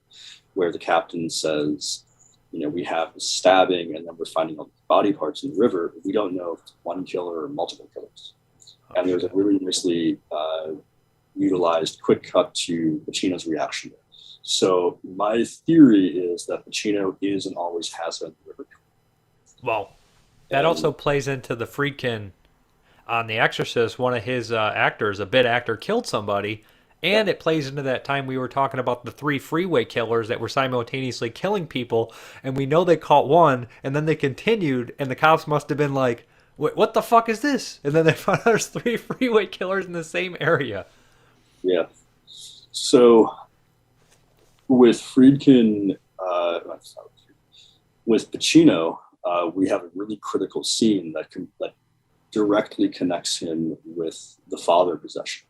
where the captain says, we have the stabbing and then we're finding all the body parts in the river. We don't know if it's one killer or multiple killers. And there's a really nicely utilized quick cut to Pacino's reaction there. So my theory is that Pacino is and always has been the river killer. Well, that also plays into the Friedkin on The Exorcist. One of his actors, a bit actor, killed somebody, and it plays into that time we were talking about the 3 freeway killers that were simultaneously killing people, and we know they caught one, and then they continued, and the cops must have been like, what the fuck is this? And then they found out there's 3 freeway killers in the same area. Yeah. So with Friedkin, with Pacino, we have a really critical scene that directly connects him with the father possession.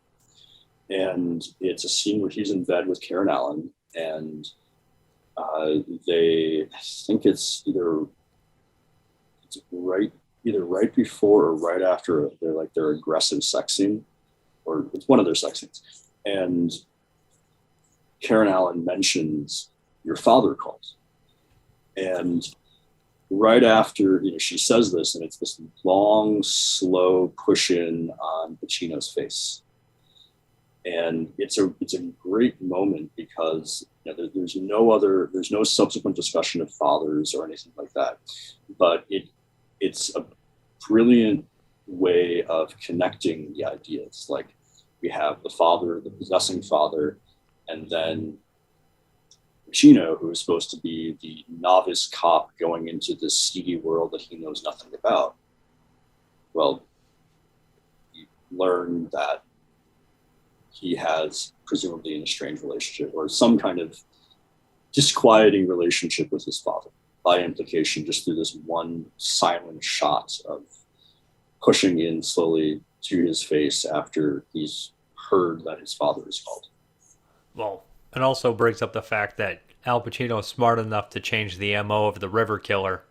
And it's a scene where he's in bed with Karen Allen, and I think it's either right before or right after their aggressive sex scene, or it's one of their sex scenes. And Karen Allen mentions, your father called. And right after, she says this, and it's this long, slow push in on Pacino's face. And it's a great moment because there's no subsequent discussion of fathers or anything like that, but it's a brilliant way of connecting the ideas. Like, we have the father, the possessing father, and then Pacino, who is supposed to be the novice cop going into this seedy world that he knows nothing about. Well, you learn that he has presumably an estranged relationship or some kind of disquieting relationship with his father, by implication, just through this one silent shot of pushing in slowly to his face after he's heard that his father is called. Well, it also brings up the fact that Al Pacino is smart enough to change the MO of the river killer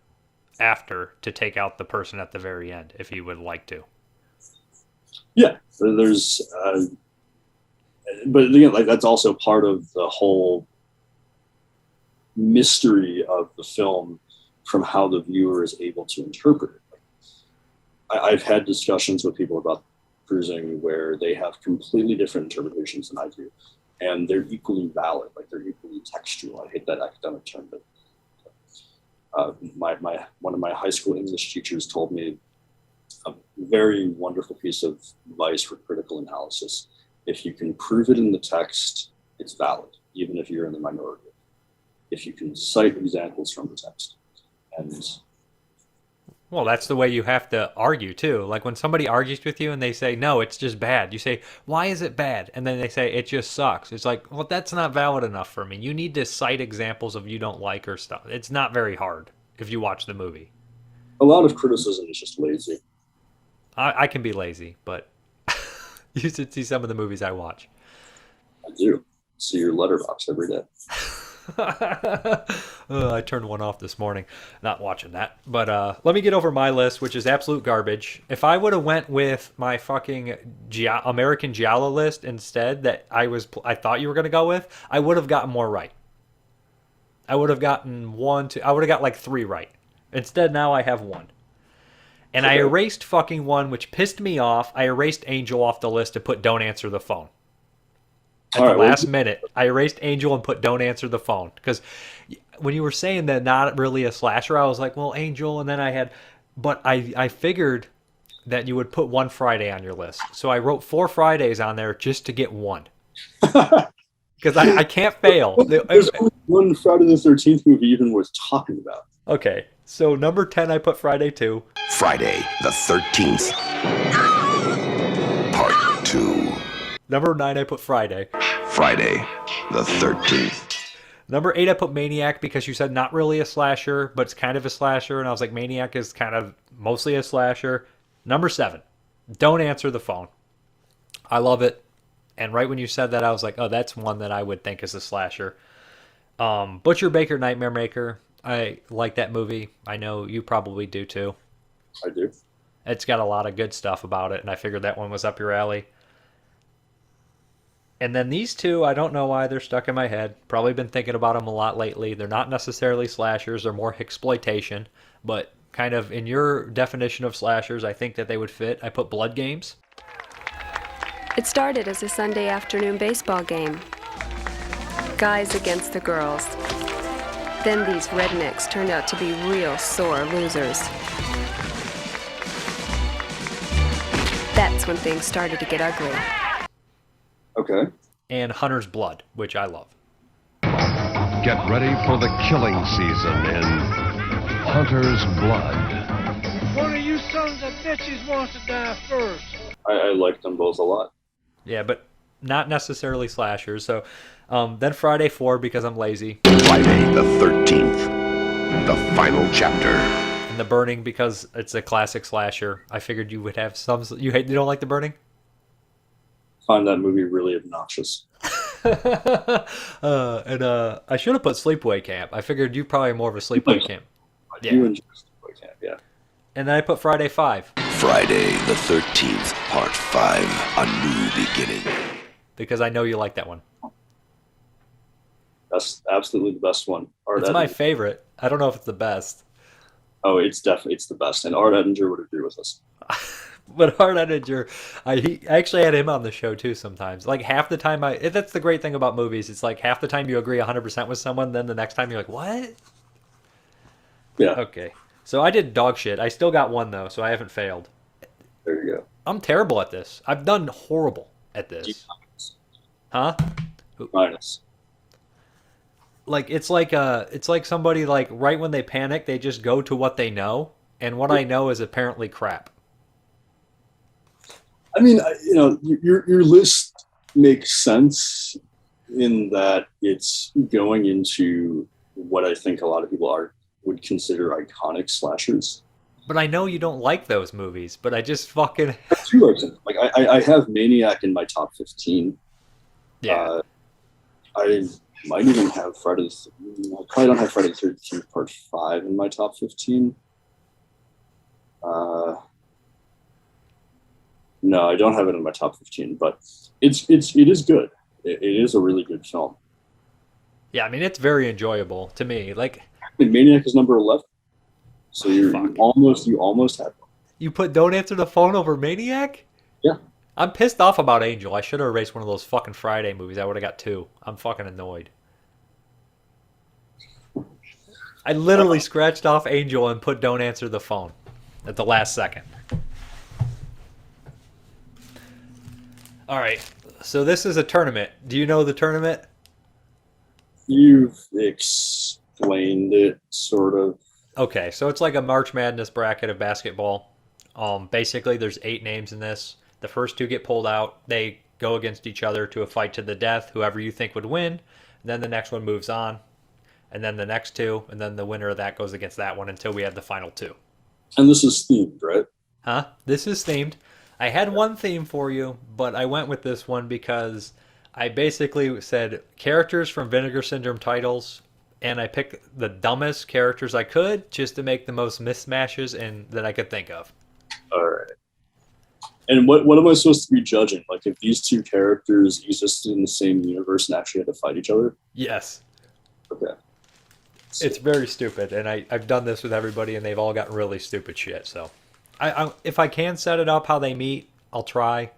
after to take out the person at the very end, if he would like to. Yeah, there's... but again, that's also part of the whole mystery of the film from how the viewer is able to interpret it. I've had discussions with people about Cruising where they have completely different interpretations than I do, and they're equally valid, they're equally textual. I hate that academic term, but one of my high school English teachers told me a very wonderful piece of advice for critical analysis. If you can prove it in the text, it's valid, even if you're in the minority. If you can cite examples from the text. And well, that's the way you have to argue, too. Like, when somebody argues with you and they say, no, it's just bad, you say, why is it bad? And then they say, it just sucks. It's like, well, that's not valid enough for me. You need to cite examples of you don't like or stuff. It's not very hard. if you watch the movie. A lot of criticism is just lazy. I can be lazy, but you should see some of the movies I watch. I do. See your letterbox every day. I turned one off this morning, not watching that. But let me get over my list, which is absolute garbage. If I would have went with my fucking American Giallo list instead, that I thought you were gonna go with, I would have gotten more right. I would have gotten I would have got like 3 right. Instead, now I have 1. And I erased fucking 1, which pissed me off. I erased Angel off the list to put Don't Answer the Phone. At the last minute, I erased Angel and put Don't Answer the Phone. Because when you were saying that not really a slasher, I was like, well, Angel. And then but I figured that you would put one Friday on your list. So I wrote 4 Fridays on there just to get 1. Because I can't fail. There's only one Friday the 13th movie even worth talking about. Okay, so number 10, I put Friday 2. Friday the 13th. Part 2. Number 9, I put Friday. Friday the 13th. Number 8, I put Maniac because you said not really a slasher, but it's kind of a slasher. And I was like, Maniac is kind of mostly a slasher. Number 7, Don't Answer the Phone. I love it. And right when you said that, I was like, oh, that's one that I would think is a slasher. Butcher Baker Nightmare Maker. I like that movie. I know you probably do too. I do. It's got a lot of good stuff about it, and I figured that one was up your alley. And then these 2, I don't know why they're stuck in my head. Probably been thinking about them a lot lately. They're not necessarily slashers. They're more exploitation. But kind of in your definition of slashers, I think that they would fit. I put Blood Games. It started as a Sunday afternoon baseball game. Guys against the girls. Then these rednecks turned out to be real sore losers. That's when things started to get ugly. Okay. And Hunter's Blood, which I love. Get ready for the killing season in Hunter's Blood. One of you sons of bitches wants to die first. I like them both a lot. Yeah, but not necessarily slashers. So then Friday 4 because I'm lazy. Friday the 13th. The final chapter. And The Burning because it's a classic slasher. I figured you would have some. You don't like The Burning? Find that movie really obnoxious. And I should have put Sleepaway Camp. I figured you probably more of a Sleepaway Camp. Yeah. You enjoy Sleepaway Camp, yeah. And then I put Friday 5. Friday the 13th, Part 5, A New Beginning. Because I know you like that one. That's absolutely the best one. It's my favorite. I don't know if it's the best. Oh, it's the best. And Art Edinger would agree with us. But Art Edinger, I actually had him on the show too sometimes. Like half the time that's the great thing about movies. It's like half the time you agree 100% with someone, then the next time you're like, what? Yeah. Okay. So I did dog shit. I still got 1 though, so I haven't failed. There you go. I'm terrible at this. I've done horrible at this. Huh? Minus. Like it's like somebody like right when they panic, they just go to what they know, and what I know is apparently crap. I mean, your list makes sense in that it's going into what I think a lot of people would consider iconic slashers. But I know you don't like those movies, but I just fucking... I do like them. Like, I have Maniac in my top 15. Yeah. I might even have I probably don't have Friday the 13th Part 5 in my top 15. No, I don't have it in my top 15, but it is good. It is a really good film. Yeah, I mean, it's very enjoyable to me. Like, Maniac is number 11. So you almost had one. You put Don't Answer the Phone over Maniac? Yeah. I'm pissed off about Angel. I should have erased one of those fucking Friday movies. I would have got 2. I'm fucking annoyed. I literally scratched off Angel and put Don't Answer the Phone at the last second. All right. So this is a tournament. Do you know the tournament? You've explained it, sort of. Okay, so it's like a March Madness bracket of basketball. Basically, there's 8 names in this. The first 2 get pulled out. They go against each other to a fight to the death. Whoever you think would win. Then the next one moves on. and then the next two, and then the winner of that goes against that one until we have the final two. And this is themed, right? Huh? This is themed. I had one theme for you, but I went with this one because I basically said characters from Vinegar Syndrome titles, and I picked the dumbest characters I could just to make the most mismatches and that I could think of. All right. And what am I supposed to be judging? Like if these two characters existed in the same universe and actually had to fight each other? Yes. Okay. It's very stupid, and I've done this with everybody, and they've all got really stupid shit. So, if I can set it up how they meet, I'll try.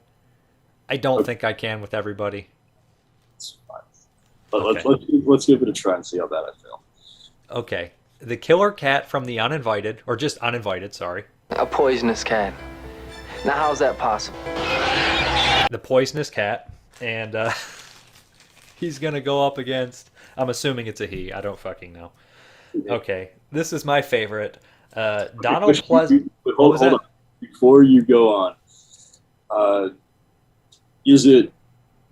I don't think I can with everybody. It's fine. But Okay. let's give it a try and see how bad I feel. Okay. The killer cat from The Uninvited, or just Uninvited, sorry. A poisonous cat. Now, how's that possible? The poisonous cat, and he's gonna go up against. I'm assuming it's a he. I don't fucking know. Okay, this is my favorite. Donald Pleasant. Hold on. Before you go on, is it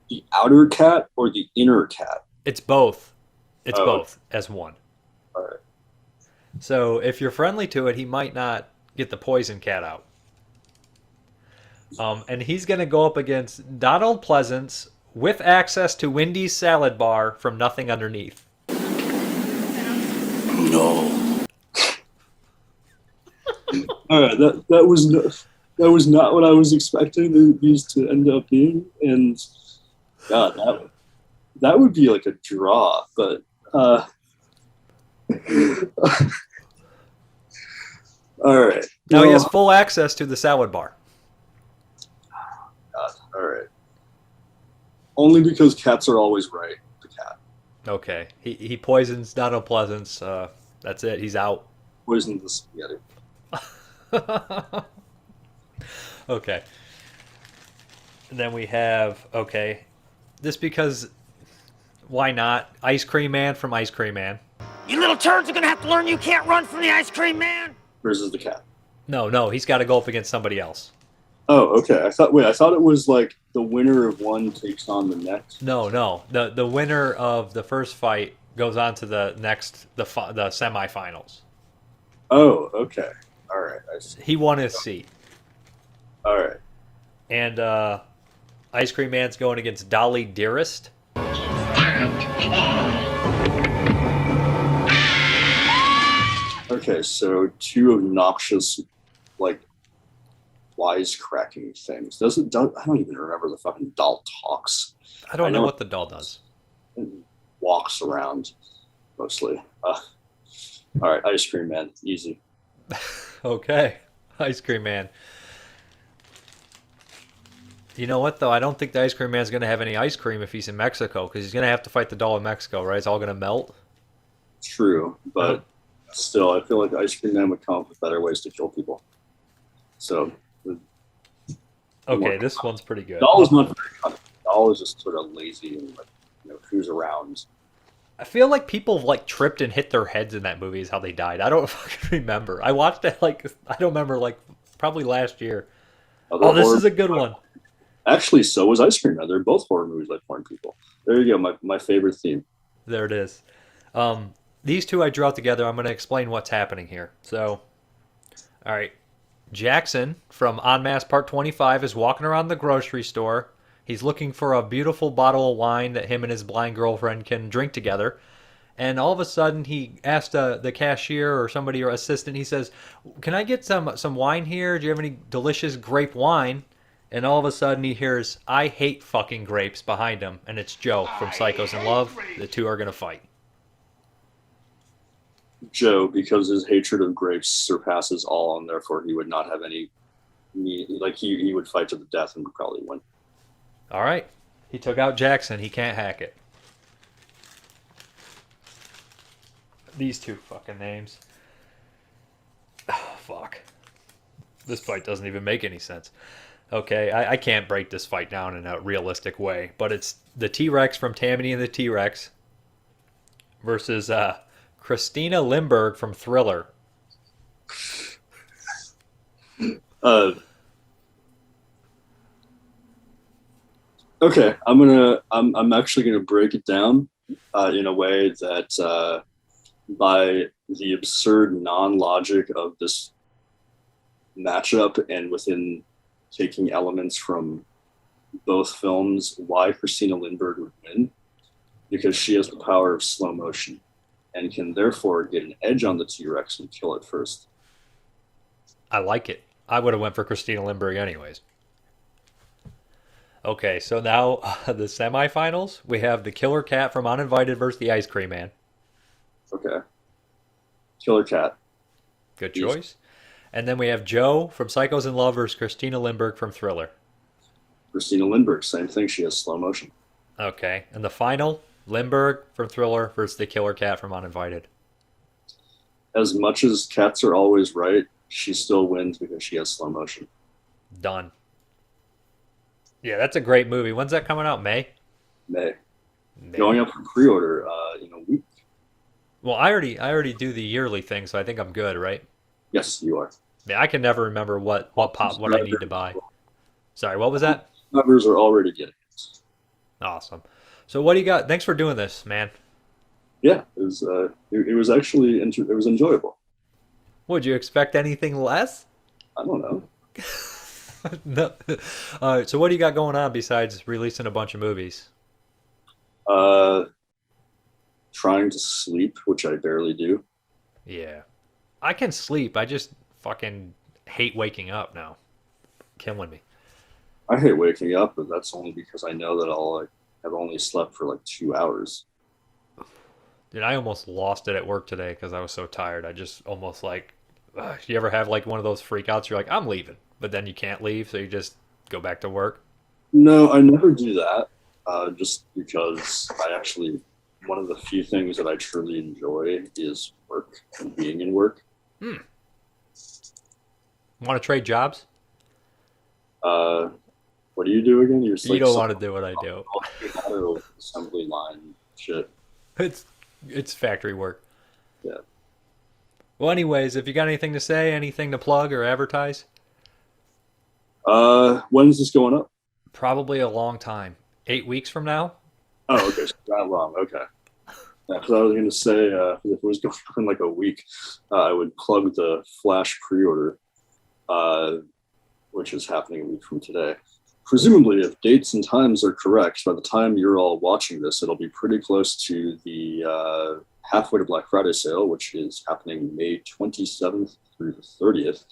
the outer cat or the inner cat? It's both. It's both as one. All right. So if you're friendly to it, he might not get the poison cat out. And he's going to go up against Donald Pleasance with access to Wendy's salad bar from Nothing Underneath. No. All right, that was not what I was expecting these to end up being, and God, that would be like a draw. But all right. Now he has full access to the salad bar. God, all right. Only because cats are always right. The cat Okay, he poisons Donald Pleasance. That's it. He's out. poisoned the spaghetti. Okay. And then we have, okay, this because, why not? Ice Cream Man from Ice Cream Man. You little turds are gonna have to learn you can't run from the ice cream man. Versus the cat. No, he's got to go up against somebody else. Oh, okay. I thought it was like the winner of one takes on the next. No. The winner of the first fight goes on to the next, the semifinals. Oh, okay. All right. I see. He won his seat. All right. And Ice Cream Man's going against Dolly Dearest. Okay, so two obnoxious, like, wisecracking things. I don't even remember the fucking doll talks. I don't know what the doll does. It walks around, mostly. All right, Ice Cream Man, easy. Okay, Ice Cream Man. You know what, though? I don't think the Ice Cream Man's going to have any ice cream if he's in Mexico, because he's going to have to fight the doll in Mexico, right? It's all going to melt. True, but still, I feel like Ice Cream Man would come up with better ways to kill people. So, okay, this one's pretty good. doll is not very cunning. Doll is just sort of lazy and like, cruise around. I feel like people like tripped and hit their heads in that movie is how they died. I don't fucking remember. I watched it I don't remember, probably last year. Oh, this is a good one. Actually, so was Ice Cream Man. They're both horror movies like porn people. There you go, my favorite theme. There it is. These two I drew out together. I'm going to explain what's happening here. So, all right. Jackson from En Masse Part 25 is walking around the grocery store. He's looking for a beautiful bottle of wine that him and his blind girlfriend can drink together. And all of a sudden, he asked the cashier or somebody or assistant, he says, "Can I get some wine here? Do you have any delicious grape wine?" And all of a sudden, he hears, "I hate fucking grapes" behind him. And it's Joe from Psychos in Love. The two are going to fight. Joe, because his hatred of grapes surpasses all, and therefore he would not have any he would fight to the death and would probably win. All right. He took out Jackson. He can't hack it. These two fucking names. Oh, fuck. This fight doesn't even make any sense. Okay, I can't break this fight down in a realistic way, but it's the T-Rex from Tammany and the T-Rex versus Christina Lindbergh from Thriller. Okay, I'm actually gonna break it down in a way that by the absurd non-logic of this matchup, and within taking elements from both films, why Christina Lindbergh would win, because she has the power of slow motion and can therefore get an edge on the T-Rex and kill it first. I like it. I would have went for Christina Lindbergh anyways. Okay, so now the semifinals. We have the Killer Cat from Uninvited versus the Ice Cream Man. Okay. Killer Cat. Good choice. And then we have Joe from Psychos in Love versus Christina Lindbergh from Thriller. Christina Lindbergh, same thing. She has slow motion. Okay, and the final, Lindbergh from Thriller versus the Killer Cat from Uninvited. As much as cats are always right, she still wins because she has slow motion. Done. Yeah, that's a great movie. When's that coming out? May? May. Going up for pre-order in a week. Well, I already do the yearly thing, so I think I'm good, right? Yes, you are. Yeah, I can never remember what I need to buy. Sorry, what was that? Numbers are already getting it. Awesome. So what do you got? Thanks for doing this, man. Yeah, it was actually it was enjoyable. Would you expect anything less? I don't know. No. All right. So what do you got going on besides releasing a bunch of movies? Trying to sleep, which I barely do. Yeah, I can sleep. I just fucking hate waking up now. Killing me. I hate waking up, but that's only because I know that I'll have only slept for like 2 hours. Dude, I almost lost it at work today because I was so tired. I just almost like, you ever have like one of those freakouts? You're like, I'm leaving, but then you can't leave, so you just go back to work. No, I never do that. Just because one of the few things that I truly enjoy is work and being in work. Want to trade jobs? What do you do again? You don't want to do what I do. Auto assembly line shit. It's factory work. Yeah. Well, anyways, if you got anything to say, anything to plug or advertise? When's this going up? Probably a long time. 8 weeks from now? Oh, okay. So that long. Okay. Yeah, because I was going to say, if it was going on like a week, I would plug the Flash pre-order, which is happening a week from today. Presumably, if dates and times are correct, by the time you're all watching this, it'll be pretty close to the halfway to Black Friday sale, which is happening May 27th through the 30th.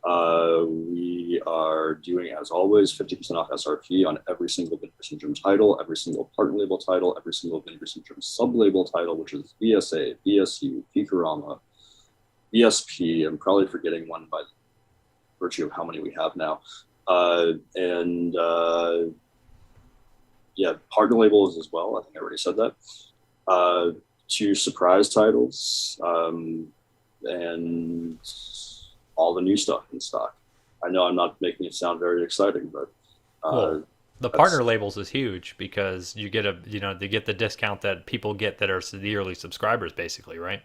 We are doing, as always, 50% off SRP on every single Vinegar Syndrome title, every single partner label title, every single Vinegar Syndrome sub-label title, which is VSA, VSU, Peakorama, VSP. I'm probably forgetting one by virtue of how many we have now. Partner labels as well. I think I already said that. 2 surprise titles, and all the new stuff in stock. I know I'm not making it sound very exciting, but the partner labels is huge because you get they get the discount that people get that are the yearly subscribers, basically, right?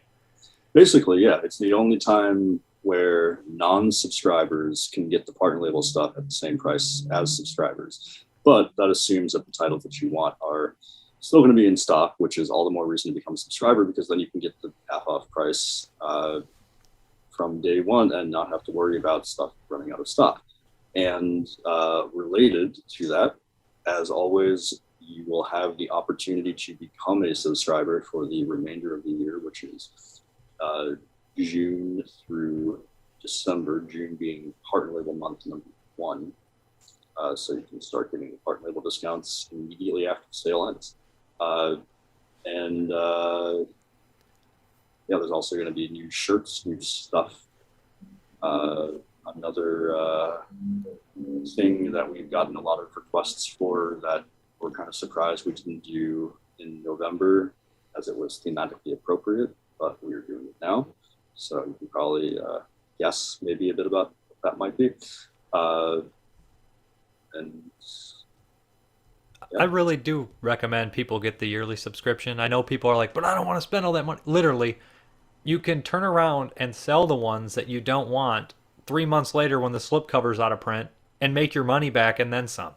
Basically, yeah. It's the only time where non-subscribers can get the partner label stuff at the same price as subscribers. But that assumes that the titles that you want are still going to be in stock, which is all the more reason to become a subscriber, because then you can get the half off price from day one and not have to worry about stuff running out of stock. And related to that, as always, you will have the opportunity to become a subscriber for the remainder of the year, which is June through December, June being partner label month number 1. So you can start getting the partner label discounts immediately after the sale ends. There's also going to be new shirts, new stuff. Another thing that we've gotten a lot of requests for that we're kind of surprised we didn't do in November, as it was thematically appropriate, but we're doing it now. So you can probably guess maybe a bit about what that might be. I really do recommend people get the yearly subscription. I know people are like, but I don't want to spend all that money. Literally, you can turn around and sell the ones that you don't want 3 months later when the slipcover's out of print and make your money back and then some.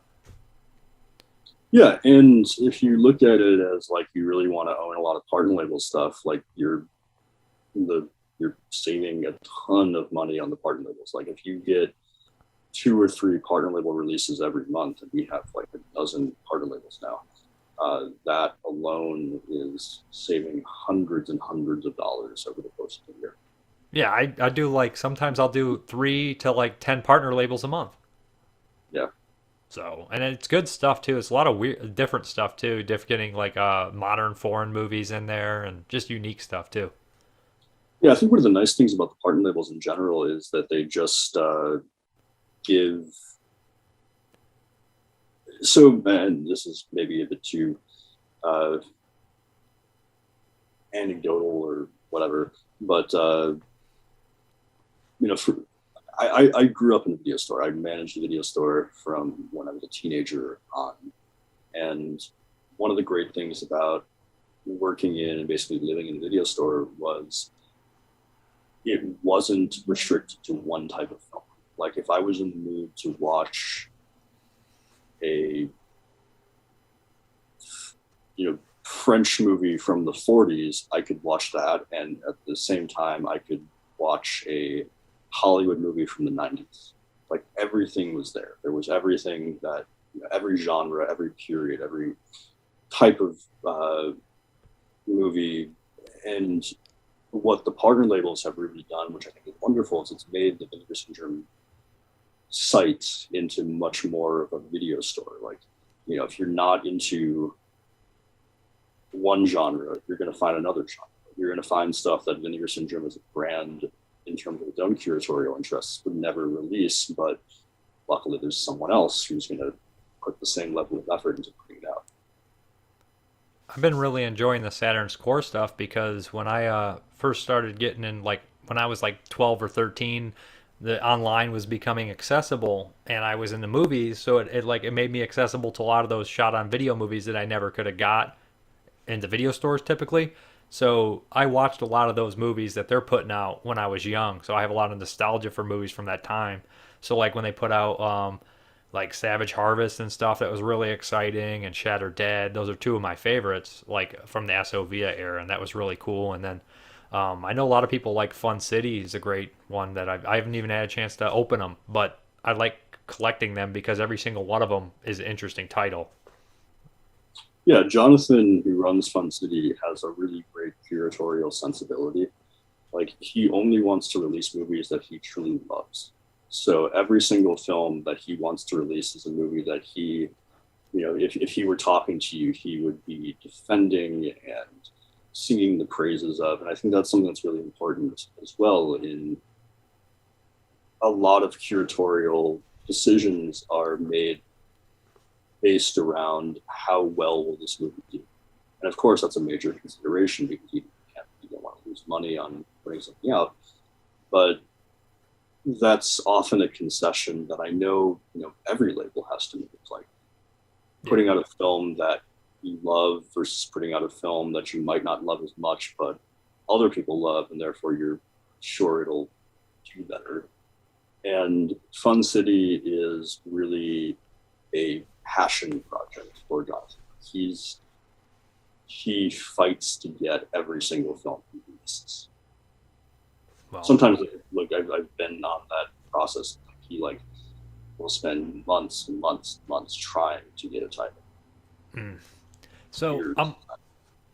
Yeah, and if you look at it as like you really want to own a lot of partner label stuff, like you're you're saving a ton of money on the partner labels. Like if you get 2 or 3 partner label releases every month, and we have like a dozen partner labels now, that alone is saving hundreds and hundreds of dollars over the course of the year. Yeah, I do like sometimes I'll do 3 to like 10 partner labels a month. Yeah. So, and it's good stuff too. It's a lot of weird, different stuff too. Getting like modern foreign movies in there and just unique stuff too. Yeah, I think one of the nice things about the partner labels in general is that they just give. So, and this is maybe a bit too anecdotal or whatever, but I grew up in a video store. I managed a video store from when I was a teenager on, and one of the great things about working in and basically living in a video store was it wasn't restricted to one type of film. Like if I was in the mood to watch a French movie from the 40s, I could watch that, and at the same time I could watch a Hollywood movie from the 90s. Like everything was there. There was everything that every genre, every period, every type of movie. And what the partner labels have really done, which I think is wonderful, is it's made the Vinegar Syndrome site into much more of a video store. Like, if you're not into one genre, you're going to find another genre. You're going to find stuff that Vinegar Syndrome as a brand, in terms of its own curatorial interests, would never release, but luckily there's someone else who's going to put the same level of effort into putting it out. I've been really enjoying the Saturn's Core stuff because when I first started getting in, like when I was like 12 or 13, the online was becoming accessible, and I was in the movies, so it made me accessible to a lot of those shot on video movies that I never could have got in the video stores typically. So I watched a lot of those movies that they're putting out when I was young. So I have a lot of nostalgia for movies from that time. So like when they put out like Savage Harvest and stuff, that was really exciting, and Shattered Dead. Those are 2 of my favorites, like from the Sovia era, and that was really cool. And then I know a lot of people like Fun City is a great one that I haven't even had a chance to open them, but I like collecting them because every single one of them is an interesting title. Yeah, Jonathan, who runs Fun City, has a really great curatorial sensibility. Like, he only wants to release movies that he truly loves. So every single film that he wants to release is a movie that he, if he were talking to you, he would be defending and singing the praises of. And I think that's something that's really important as well. In a lot of curatorial decisions are made based around how well will this movie do. And of course, that's a major consideration because you don't want to lose money on putting something out. But that's often a concession that I know, every label has to make. Like putting out a film that you love versus putting out a film that you might not love as much, but other people love, and therefore you're sure it'll do better. And Fun City is really a passion project for Jonathan. He fights to get every single film he releases. Wow. Sometimes, look, I've been on that process. He will spend months and months and months trying to get a title. So,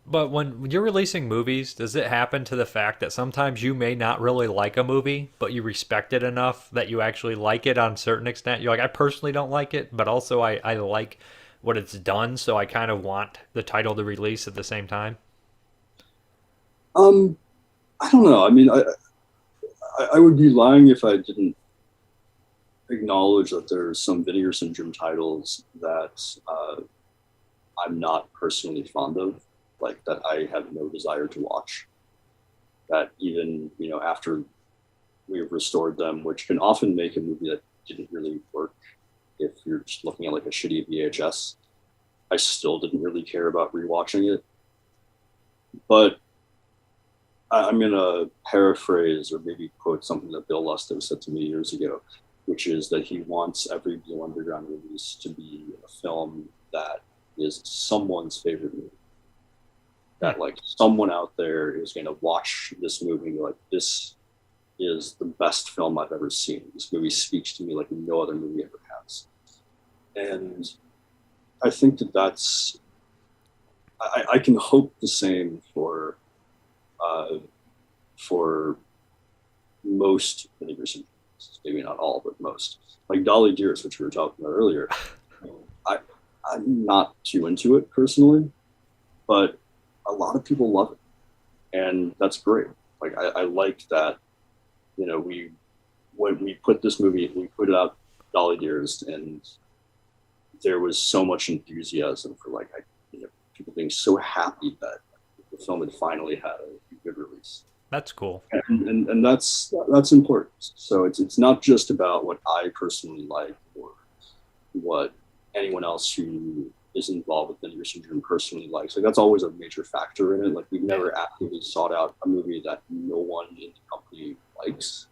but when you're releasing movies, does it happen to the fact that sometimes you may not really like a movie, but you respect it enough that you actually like it on a certain extent? You're like, I personally don't like it, but also I like what it's done, so I kind of want the title to release at the same time? I don't know. I mean, I would be lying if I didn't acknowledge that there's some Vinegar Syndrome titles that I'm not personally fond of, like that I have no desire to watch. That even, after we've restored them, which can often make a movie that didn't really work if you're just looking at like a shitty VHS, I still didn't really care about rewatching it. But I'm going to paraphrase or maybe quote something that Bill Lustig said to me years ago, which is that he wants every Blue Underground release to be a film that is someone's favorite movie. that like someone out there is going to watch this movie and be like, this is the best film I've ever seen. This movie speaks to me like no other movie ever has. And I think that's, I can hope the same for most Vinegar Syndrome, maybe not all, but most. Like Dolly Dearest, which we were talking about earlier. I'm not too into it personally, but a lot of people love it, and that's great. Like I like that, you know, when we put this movie, we put it out, Dolly Dearest, and there was so much enthusiasm for like, you know, people being so happy that the film had finally had a good release. That's cool. And that's important. So it's not just about what I personally like or what anyone else who is involved with Vinegar Syndrome personally likes. Like that's always a major factor in it. Like we've never actively sought out a movie that no one in the company likes,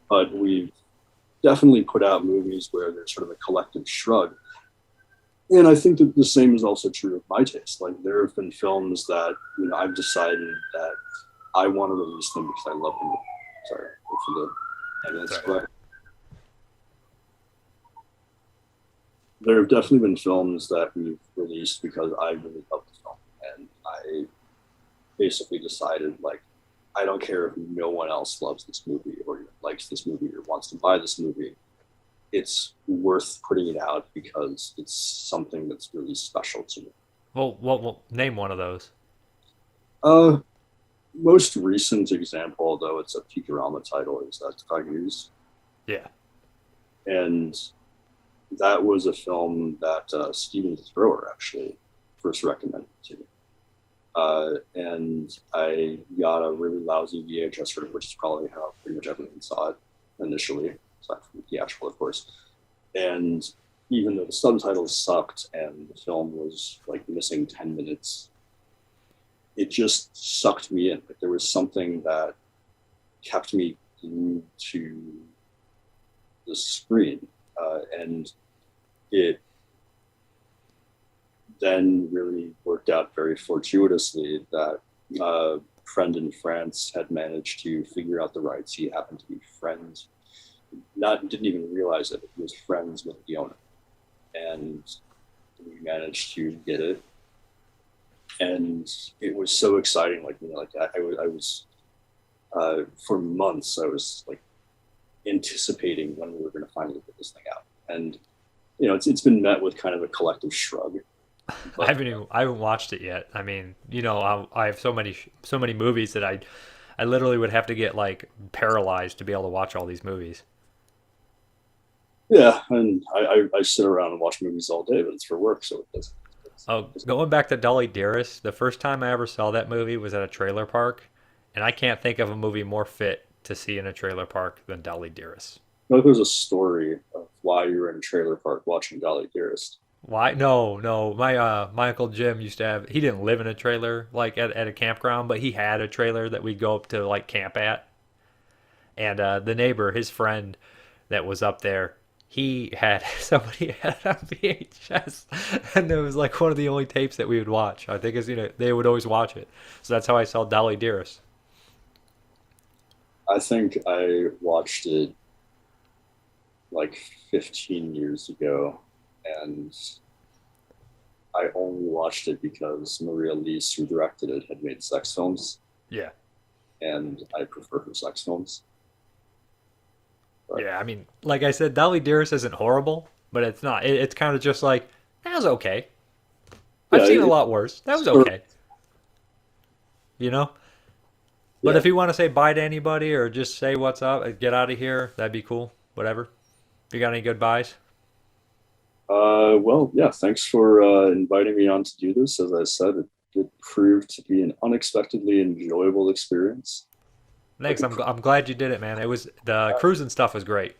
but we've definitely put out movies where there's sort of a collective shrug. And I think that the same is also true of my taste. Like there have been films that, you know, I've decided that I want to release them because I love them. Sorry for the evidence, but there have definitely been films that we've released because I really love the film, and I basically decided like I don't care if no one else loves this movie or likes this movie or wants to buy this movie. It's worth putting it out because it's something that's really special to me. Well, name one of those. Most recent example, though, it's a Peakorama title, is Tigers. Yeah. And that was a film that Stephen Thrower actually first recommended to me. And I got a really lousy VHS version, which is probably how pretty much everyone saw it initially, aside from the theatrical, of course. And even though the subtitles sucked and the film was like missing 10 minutes, it just sucked me in. Like there was something that kept me glued to the screen, and it then really worked out very fortuitously that a friend in France had managed to figure out the rights. He happened to be friends, didn't even realize it. He was friends with the owner, and we managed to get it. And it was so exciting. Like, you know, like I was for months, I was like anticipating when we were going to finally put this thing out. And, you know, it's been met with kind of a collective shrug. But I haven't watched it yet. I mean, you know, I have so many movies that I literally would have to get like paralyzed to be able to watch all these movies. Yeah, and I sit around and watch movies all day, but it's for work, so it doesn't. Oh, going back to Dolly Dearest, the first time I ever saw that movie was at a trailer park, and I can't think of a movie more fit to see in a trailer park than Dolly Dearest. Like there's a story of why you were in a trailer park watching Dolly Dearest. Why? No. My Uncle Jim used to have. He didn't live in a trailer like at a campground, but he had a trailer that we'd go up to like camp at. And the neighbor, his friend, that was up there, he had somebody had it on VHS, and it was like one of the only tapes that we would watch. I think is, you know, they would always watch it. So that's how I saw Dolly Dearest. I think I watched it like 15 years ago, and I only watched it because Maria Leese, who directed it, had made sex films. Yeah. And I prefer her sex films. But yeah, I mean, like I said, Dolly Dearest isn't horrible, but it's not. It's kind of just like, that was okay. I've seen a lot worse. That was okay. You know? But if you want to say bye to anybody or just say what's up, get out of here, that'd be cool. Whatever. You got any goodbyes? Well, yeah, thanks for inviting me on to do this. As I said, it proved to be an unexpectedly enjoyable experience. Thanks. I'm glad you did it, man. It was the cruising stuff was great.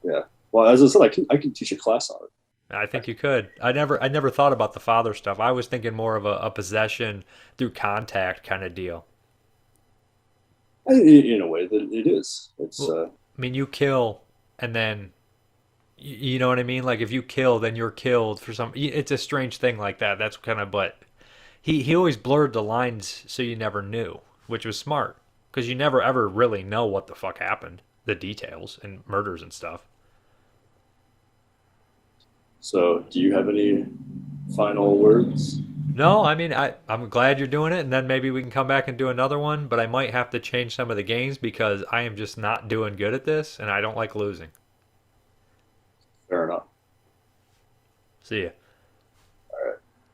Yeah. Well, as I said, I can teach a class on it. I think you could. I never thought about the father stuff. I was thinking more of a possession through contact kind of deal. In a way that it is. It's. Well, I mean, you kill, and then, you know what I mean. Like if you kill, then you're killed for some. It's a strange thing like that. That's kind of what he always blurred the lines so you never knew, which was smart because you never ever really know what the fuck happened, the details and murders and stuff. So, do you have any final words? No, I mean I'm glad you're doing it, and then maybe we can come back and do another one. But I might have to change some of the games because I am just not doing good at this, and I don't like losing. Fair enough. See ya.